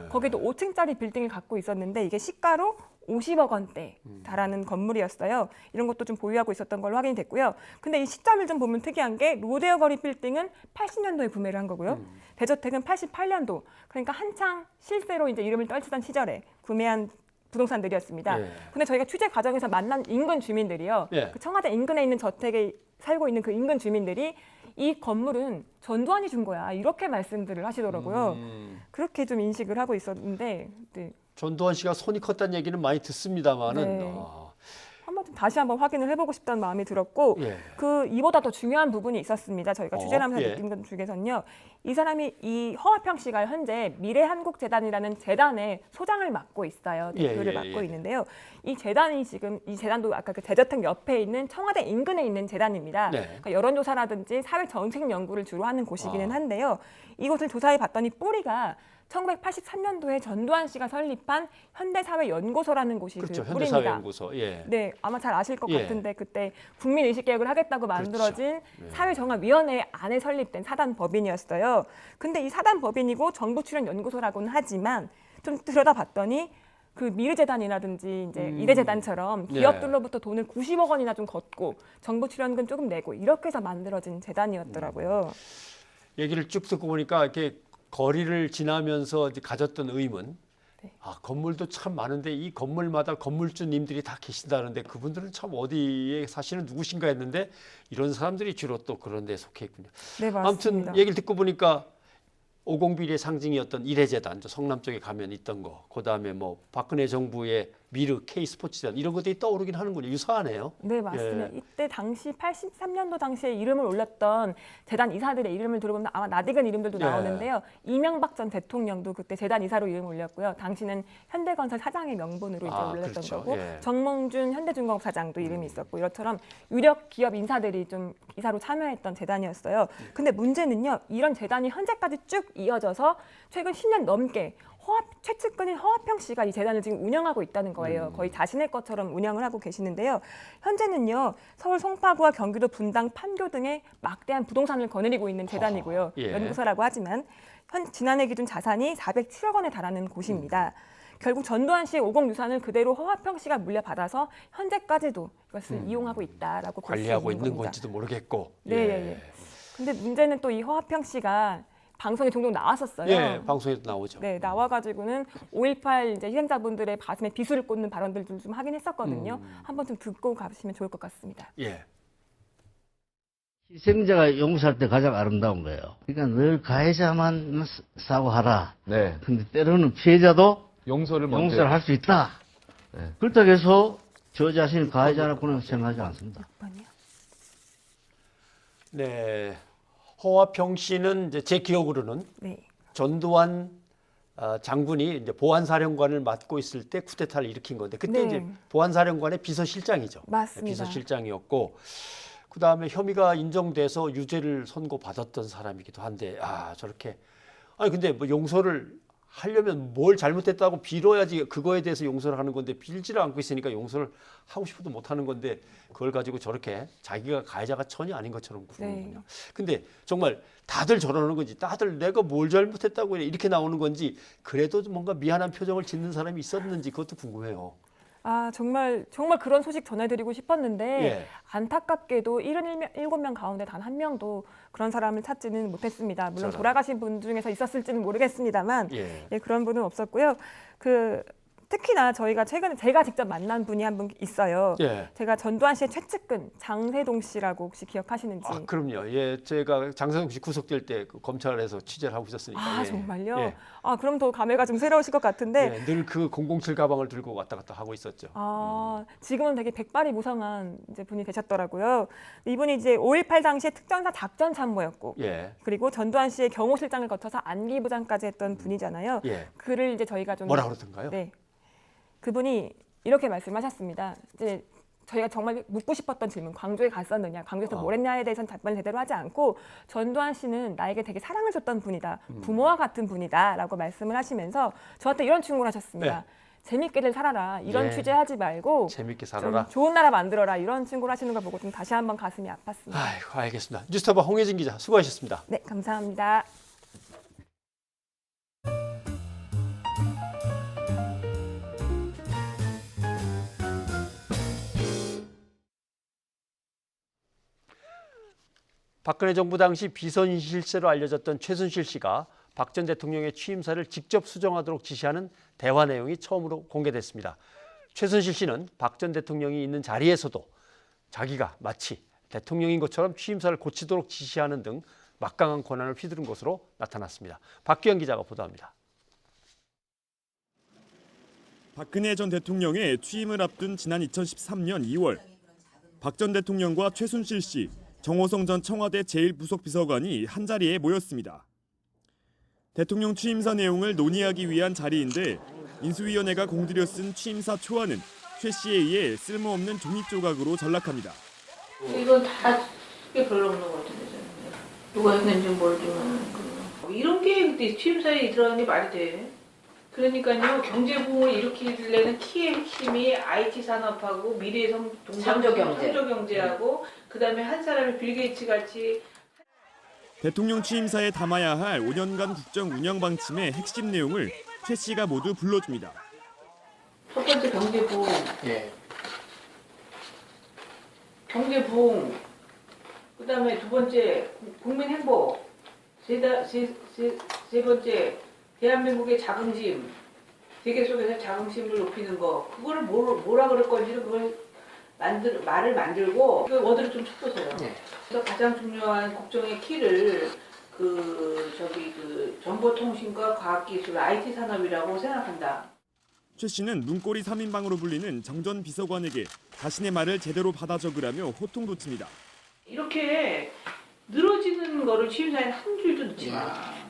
거기도 5층짜리 빌딩을 갖고 있었는데 이게 시가로 50억 원대 달하는 건물이었어요. 이런 것도 좀 보유하고 있었던 걸로 확인이 됐고요. 근데 이 시점을 좀 보면 특이한 게 로데오 거리 빌딩은 80년도에 구매를 한 거고요. 대저택은 88년도. 그러니까 한창 실세로 이제 이름을 떨치던 시절에 구매한 부동산들이었습니다. 근데 저희가 취재 과정에서 만난 인근 주민들이요. 그 청와대 인근에 있는 저택에 살고 있는 그 인근 주민들이 이 건물은 전두환이 준 거야. 이렇게 말씀들을 하시더라고요. 그렇게 좀 인식을 하고 있었는데 전두환 씨가 손이 컸다는 얘기는 많이 듣습니다만은 한번 좀 다시 한번 확인을 해보고 싶다는 마음이 들었고 그 이보다 더 중요한 부분이 있었습니다. 저희가 취재를 하면서 느낀 것 중에서는요. 이 사람이 이 허화평 씨가 현재 미래한국재단이라는 재단의 소장을 맡고 있어요. 대표를 맡고 있는데요. 이 재단이 지금 이 재단도 아까 그 대저택 옆에 있는 청와대 인근에 있는 재단입니다. 그러니까 여론조사라든지 사회정책 연구를 주로 하는 곳이기는 한데요. 이곳을 조사해 봤더니 뿌리가 1983년도에 전두환 씨가 설립한 현대사회연구소라는 곳이 그렇죠. 그 뿌리입니다. 현대사회연구소. 네, 아마 잘 아실 것 같은데 그때 국민의식개혁을 하겠다고 만들어진 사회정화위원회 안에 설립된 사단법인이었어요. 근데 이 사단법인이고 정부 출연 연구소라고는 하지만 좀 들여다봤더니 그 미르재단이라든지 이제 이레재단처럼 기업들로부터 돈을 90억 원이나 좀 걷고 정부 출연금 조금 내고 이렇게 해서 만들어진 재단이었더라고요. 얘기를 쭉 듣고 보니까 이렇게 거리를 지나면서 가졌던 의문, 아, 건물도 참 많은데 이 건물마다 건물주님들이 다 계신다는데 그분들은 참 어디에 사시는 누구신가 했는데 이런 사람들이 주로 또 그런 데 속해 있군요. 네, 맞습니다. 아무튼 얘기를 듣고 보니까 오공비리의 상징이었던 이례재단, 성남 쪽에 가면 있던 거, 그다음에 뭐 박근혜 정부의 미르 K스포츠단 이런 것들이 떠오르긴 하는군요. 유사하네요. 네, 맞습니다. 예. 이때 당시 83년도 당시에 이름을 올렸던 재단 이사들의 이름을 들어보면 아마 낯익은 이름들도 예. 나오는데요. 이명박 전 대통령도 그때 재단 이사로 이름을 올렸고요. 당시는 현대건설 사장의 명분으로 이제 올렸던 그렇죠. 거고 예. 정몽준 현대중공업 사장도 이름이 있었고 이것처럼 유력 기업 인사들이 좀 이사로 참여했던 재단이었어요. 근데 문제는요. 이런 재단이 현재까지 쭉 이어져서 최근 10년 넘게 최측근인 허화평 씨가 이 재단을 지금 운영하고 있다는 거예요. 거의 자신의 것처럼 운영을 하고 계시는데요. 현재는요. 서울 송파구와 경기도 분당, 판교 등의 막대한 부동산을 거느리고 있는 재단이고요. 예. 연구소라고 하지만 지난해 기준 자산이 407억 원에 달하는 곳입니다. 결국 전두환 씨의 50 유산을 그대로 허화평 씨가 물려받아서 현재까지도 이것을 이용하고 있다라고 볼 수 있는 관리하고 있는 겁니다. 건지도 모르겠고. 네, 예. 근데 문제는 또 이 허화평 씨가 방송에 종종 나왔었어요. 예, 방송에도 나오죠. 네, 나와가지고는 5.18 이제 희생자분들의 가슴에 비수를 꽂는 발언들도 좀 하긴 했었거든요. 한번 좀 듣고 가시면 좋을 것 같습니다. 예. 희생자가 용서할 때 가장 아름다운 거예요. 그러니까 늘 가해자만 사과하라. 네. 근데 때로는 피해자도 용서를 할 수 있다. 네. 그렇다고 해서 저 자신이 가해자라고는 생각하지 않습니다. 네. 허화평 씨는 이제 제 기억으로는 전두환 장군이 이제 보안사령관을 맡고 있을 때 쿠데타를 일으킨 건데 그때 이제 보안사령관의 비서실장이죠. 맞습니다. 비서실장이었고 그다음에 혐의가 인정돼서 유죄를 선고받았던 사람이기도 한데 저렇게 근데 뭐 용서를 하려면 뭘 잘못했다고 빌어야지 그거에 대해서 용서를 하는 건데 빌지를 않고 있으니까 용서를 하고 싶어도 못 하는 건데 그걸 가지고 저렇게 자기가 가해자가 전혀 아닌 것처럼 구르는군요. 근데 정말 다들 저러는 건지 다들 내가 뭘 잘못했다고 이렇게 나오는 건지 그래도 뭔가 미안한 표정을 짓는 사람이 있었는지 그것도 궁금해요. 정말 그런 소식 전해드리고 싶었는데 예. 안타깝게도 77명 가운데 단 한 명도 그런 사람을 찾지는 못했습니다. 물론 돌아가신 분 중에서 있었을지는 모르겠습니다만 그런 분은 없었고요. 특히나 저희가 최근에 제가 직접 만난 분이 한 분 있어요. 제가 전두환 씨의 최측근 장세동 씨라고 혹시 기억하시는지? 그럼요. 예, 제가 장세동 씨 구속될 때 그 검찰에서 취재를 하고 있었으니까. 정말요? 예. 그럼 더 감회가 좀 새로우실 것 같은데. 늘 그 007 가방을 들고 왔다 갔다 하고 있었죠. 지금은 되게 백발이 무성한 이제 분이 되셨더라고요. 이분이 이제 5.18 당시에 특전사 작전 참모였고, 그리고 전두환 씨의 경호실장을 거쳐서 안기부장까지 했던 분이잖아요. 그를 이제 저희가 좀 뭐라 그러던가요? 네. 그분이 이렇게 말씀하셨습니다. 이제 저희가 정말 묻고 싶었던 질문, 광주에 갔었느냐, 광주에서 뭘 했냐에 대해서는 답변을 제대로 하지 않고 전두환 씨는 나에게 되게 사랑을 줬던 분이다, 부모와 같은 분이다 라고 말씀을 하시면서 저한테 이런 충고를 하셨습니다. 재밌게들 살아라, 이런 취재하지 말고 재밌게 살아라, 좋은 나라 만들어라, 이런 충고를 하시는 걸 보고 좀 다시 한번 가슴이 아팠습니다. 알겠습니다. 뉴스타파 홍혜진 기자 수고하셨습니다. 네, 감사합니다. 박근혜 정부 당시 비선실세로 알려졌던 최순실 씨가 박 전 대통령의 취임사를 직접 수정하도록 지시하는 대화 내용이 처음으로 공개됐습니다. 최순실 씨는 박 전 대통령이 있는 자리에서도 자기가 마치 대통령인 것처럼 취임사를 고치도록 지시하는 등 막강한 권한을 휘두른 것으로 나타났습니다. 박규영 기자가 보도합니다. 박근혜 전 대통령의 취임을 앞둔 지난 2013년 2월 박 전 대통령과 최순실 씨, 정호성 전 청와대 제1부속비서관이 한자리에 모였습니다. 대통령 취임사 내용을 논의하기 위한 자리인데 인수위원회가 공들여 쓴 취임사 초안은 최 씨에 의해 쓸모없는 종이 조각으로 전락합니다. 이건 다 이게 별로 없는 것 같은데 누가 했는지 모르지만 이런 게 그때 취임사에 들어가는 게 말이 돼? 그러니까요, 경제 부흥을 일으키려는 키의 핵심이 IT 산업하고 미래의 창조경제하고 그다음에 한 사람이 빌 게이츠 같이 대통령 취임사에 담아야 할 5년간 국정 운영 방침의 핵심 내용을 최 씨가 모두 불러줍니다. 첫 번째 경제 부흥, 경제 부흥, 그다음에 두 번째 국민 행복, 세 번째 대한민국의 자긍심, 세계 속에서 자긍심을 높이는 거, 그거를 뭐라 그럴 건지는 그걸 말을 만들고 그 워드를 좀 쳤보세요. 그래서 가장 중요한 국정의 키를 정보통신과 과학기술, IT 산업이라고 생각한다. 최 씨는 눈꼬리 3인방으로 불리는 정전 비서관에게 자신의 말을 제대로 받아 적으라며 호통도 칩니다. 이렇게 늘어지는 거를 취임사에는 한 줄도 넣지 마.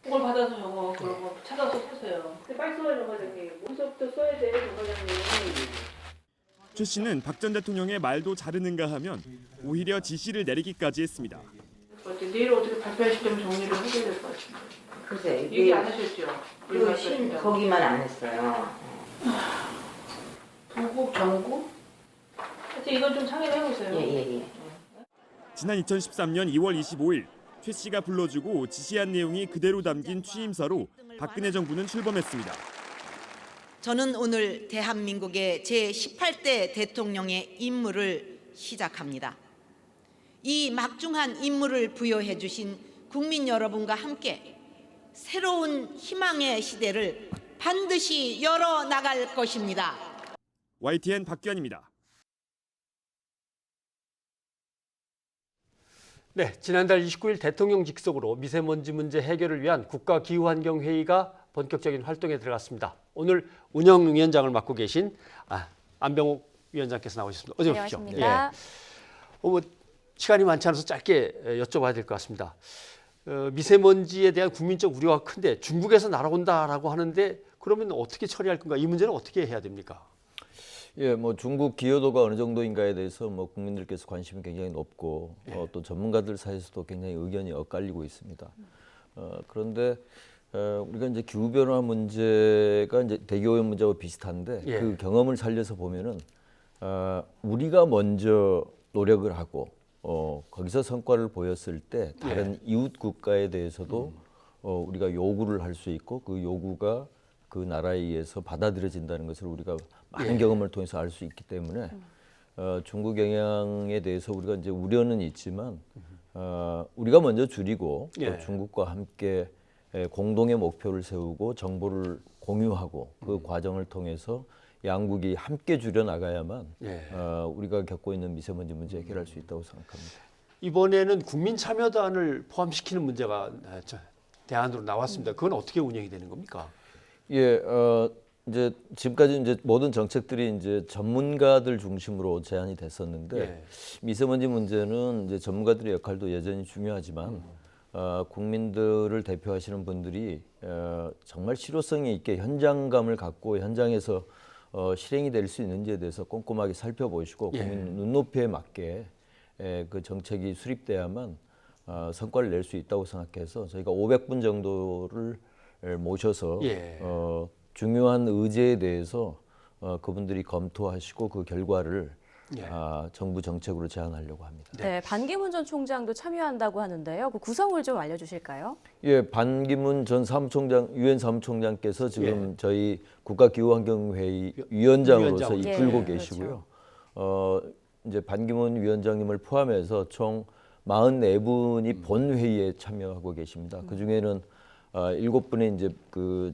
그걸 받아서 적어. 그런 거 찾아서 쓰세요. 빨리 써요, 정 과장님. 어디서부터 써야 돼, 정 과장님. 최 씨는 박 전 대통령의 말도 자르는가 하면 오히려 지시를 내리기까지 했습니다. 내일 어떻게 발표하시려면 정리를 하셔야 될 것 같은데. 글쎄, 얘기 안 하셨죠? 거기만 안 했어요. 부국, 정국? 하여튼 이건 좀 상의를 해보세요. 예. 지난 2013년 2월 25일 최 씨가 불러주고 지시한 내용이 그대로 담긴 취임사로 박근혜 정부는 출범했습니다. 저는 오늘 대한민국의 제18대 대통령의 임무를 시작합니다. 이 막중한 임무를 부여해 주신 국민 여러분과 함께 새로운 희망의 시대를 반드시 열어나갈 것입니다. YTN 박규환입니다. 네, 지난달 29일 대통령 직속으로 미세먼지 문제 해결을 위한 국가기후환경회의가 본격적인 활동에 들어갔습니다. 오늘 운영위원장을 맡고 계신 안병옥 위원장께서 나오셨습니다. 어서 오십시오. 안녕하십니까. 시간이 많지 않아서 짧게 여쭤봐야 될 것 같습니다. 미세먼지에 대한 국민적 우려가 큰데 중국에서 날아온다라고 하는데 그러면 어떻게 처리할 건가? 이 문제는 어떻게 해야 됩니까? 예, 뭐 중국 기여도가 어느 정도인가에 대해서 뭐 국민들께서 관심이 굉장히 높고 또 전문가들 사이에서도 굉장히 의견이 엇갈리고 있습니다. 그런데 우리가 이제 기후 변화 문제가 이제 대기오염 문제와 비슷한데 그 경험을 살려서 보면은 우리가 먼저 노력을 하고 거기서 성과를 보였을 때 다른 이웃 국가에 대해서도 우리가 요구를 할 수 있고 그 요구가 그 나라에 의해서 받아들여진다는 것을 우리가 많은 경험을 통해서 알 수 있기 때문에 중국 영향에 대해서 우리가 이제 우려는 있지만 우리가 먼저 줄이고 또 중국과 함께 공동의 목표를 세우고 정보를 공유하고 그 과정을 통해서 양국이 함께 줄여 나가야만 우리가 겪고 있는 미세먼지 문제 해결할 수 있다고 생각합니다. 이번에는 국민 참여단을 포함시키는 문제가 대안으로 나왔습니다. 그건 어떻게 운영이 되는 겁니까? 예, 이제 지금까지 이제 모든 정책들이 이제 전문가들 중심으로 제안이 됐었는데 미세먼지 문제는 이제 전문가들의 역할도 여전히 중요하지만 국민들을 대표하시는 분들이 정말 실효성이 있게 현장감을 갖고 현장에서 실행이 될 수 있는지에 대해서 꼼꼼하게 살펴보시고 국민 눈높이에 맞게 그 정책이 수립돼야만 성과를 낼 수 있다고 생각해서 저희가 500분 정도를 모셔서 중요한 의제에 대해서 그분들이 검토하시고 그 결과를 정부 정책으로 제안하려고 합니다. 네, 반기문 전 총장도 참여한다고 하는데요. 그 구성을 좀 알려주실까요? 예, 반기문 전 사무총장, 유엔 사무총장께서 지금 저희 국가기후환경회의 위원장으로서 이끌고 계시고요. 이제 반기문 위원장님을 포함해서 총 44분이 본 회의에 참여하고 계십니다. 그 중에는 7분의 이제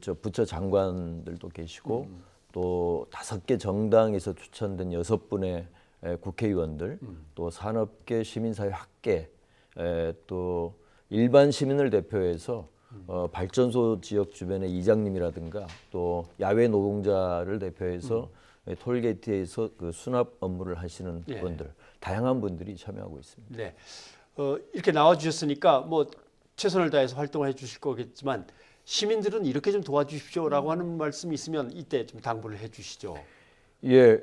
저 부처 장관들도 계시고 또 5개 정당에서 추천된 6분의 국회의원들, 또 산업계, 시민사회 학계, 또 일반 시민을 대표해서 발전소 지역 주변의 이장님이라든가 또 야외 노동자를 대표해서 톨게이트에서 그 수납 업무를 하시는 분들, 다양한 분들이 참여하고 있습니다. 네, 이렇게 나와주셨으니까 뭐 최선을 다해서 활동을 해주실 거겠지만 시민들은 이렇게 좀 도와주십시오라고 하는 말씀이 있으면 이때 좀 당부를 해주시죠. 예,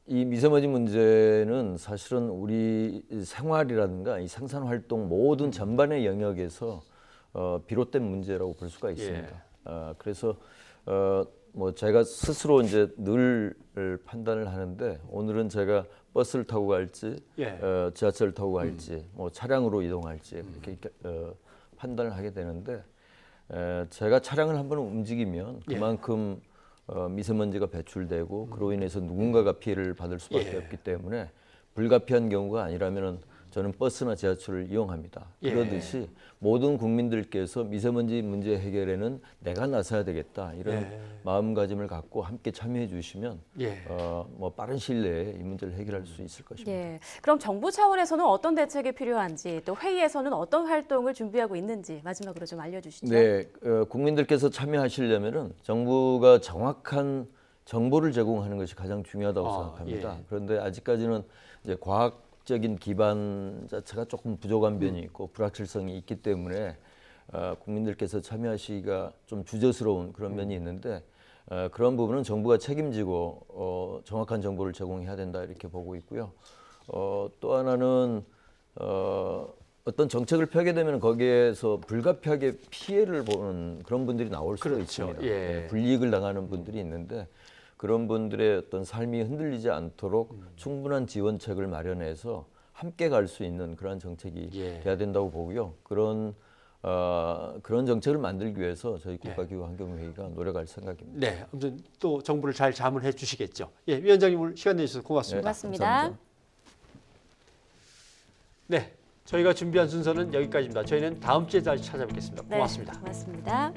이 미세먼지 문제는 사실은 우리 생활이라든가 이 생산 활동 모든 전반의 영역에서 비롯된 문제라고 볼 수가 있습니다. 그래서 뭐 제가 스스로 이제 늘 판단을 하는데 오늘은 제가 버스를 타고 갈지, 지하철을 타고 갈지, 뭐 차량으로 이동할지 이렇게 판단을 하게 되는데 제가 차량을 한번 움직이면 그만큼 미세먼지가 배출되고 그로 인해서 누군가가 피해를 받을 수밖에 없기 때문에 불가피한 경우가 아니라면은 저는 버스나 지하철을 이용합니다. 예. 그러듯이 모든 국민들께서 미세먼지 문제 해결에는 내가 나서야 되겠다 이런 예. 마음가짐을 갖고 함께 참여해 주시면 예. 뭐 빠른 시일 내에 이 문제를 해결할 수 있을 것입니다. 예. 그럼 정부 차원에서는 어떤 대책이 필요한지 또 회의에서는 어떤 활동을 준비하고 있는지 마지막으로 좀 알려주시죠. 네, 국민들께서 참여하시려면은 정부가 정확한 정보를 제공하는 것이 가장 중요하다고 생각합니다. 예. 그런데 아직까지는 이제 과학적인 기반 자체가 조금 부족한 면이 있고 불확실성이 있기 때문에 국민들께서 참여하시기가 좀 주저스러운 그런 면이 있는데 그런 부분은 정부가 책임지고 정확한 정보를 제공해야 된다 이렇게 보고 있고요. 또 하나는 어떤 정책을 펴게 되면 거기에서 불가피하게 피해를 보는 그런 분들이 나올 수도 있습니다. 예. 불이익을 당하는 분들이 있는데 그런 분들의 어떤 삶이 흔들리지 않도록 충분한 지원책을 마련해서 함께 갈 수 있는 그런 정책이 돼야 된다고 보고요. 그런 정책을 만들기 위해서 저희 국가기후환경회의가 노력할 생각입니다. 네, 아무튼 또 정부를 잘 자문해 주시겠죠. 예, 위원장님 오늘 시간 내주셔서 고맙습니다. 고맙습니다. 감사합니다. 네, 저희가 준비한 순서는 여기까지입니다. 저희는 다음 주에 다시 찾아뵙겠습니다. 네, 고맙습니다. 고맙습니다.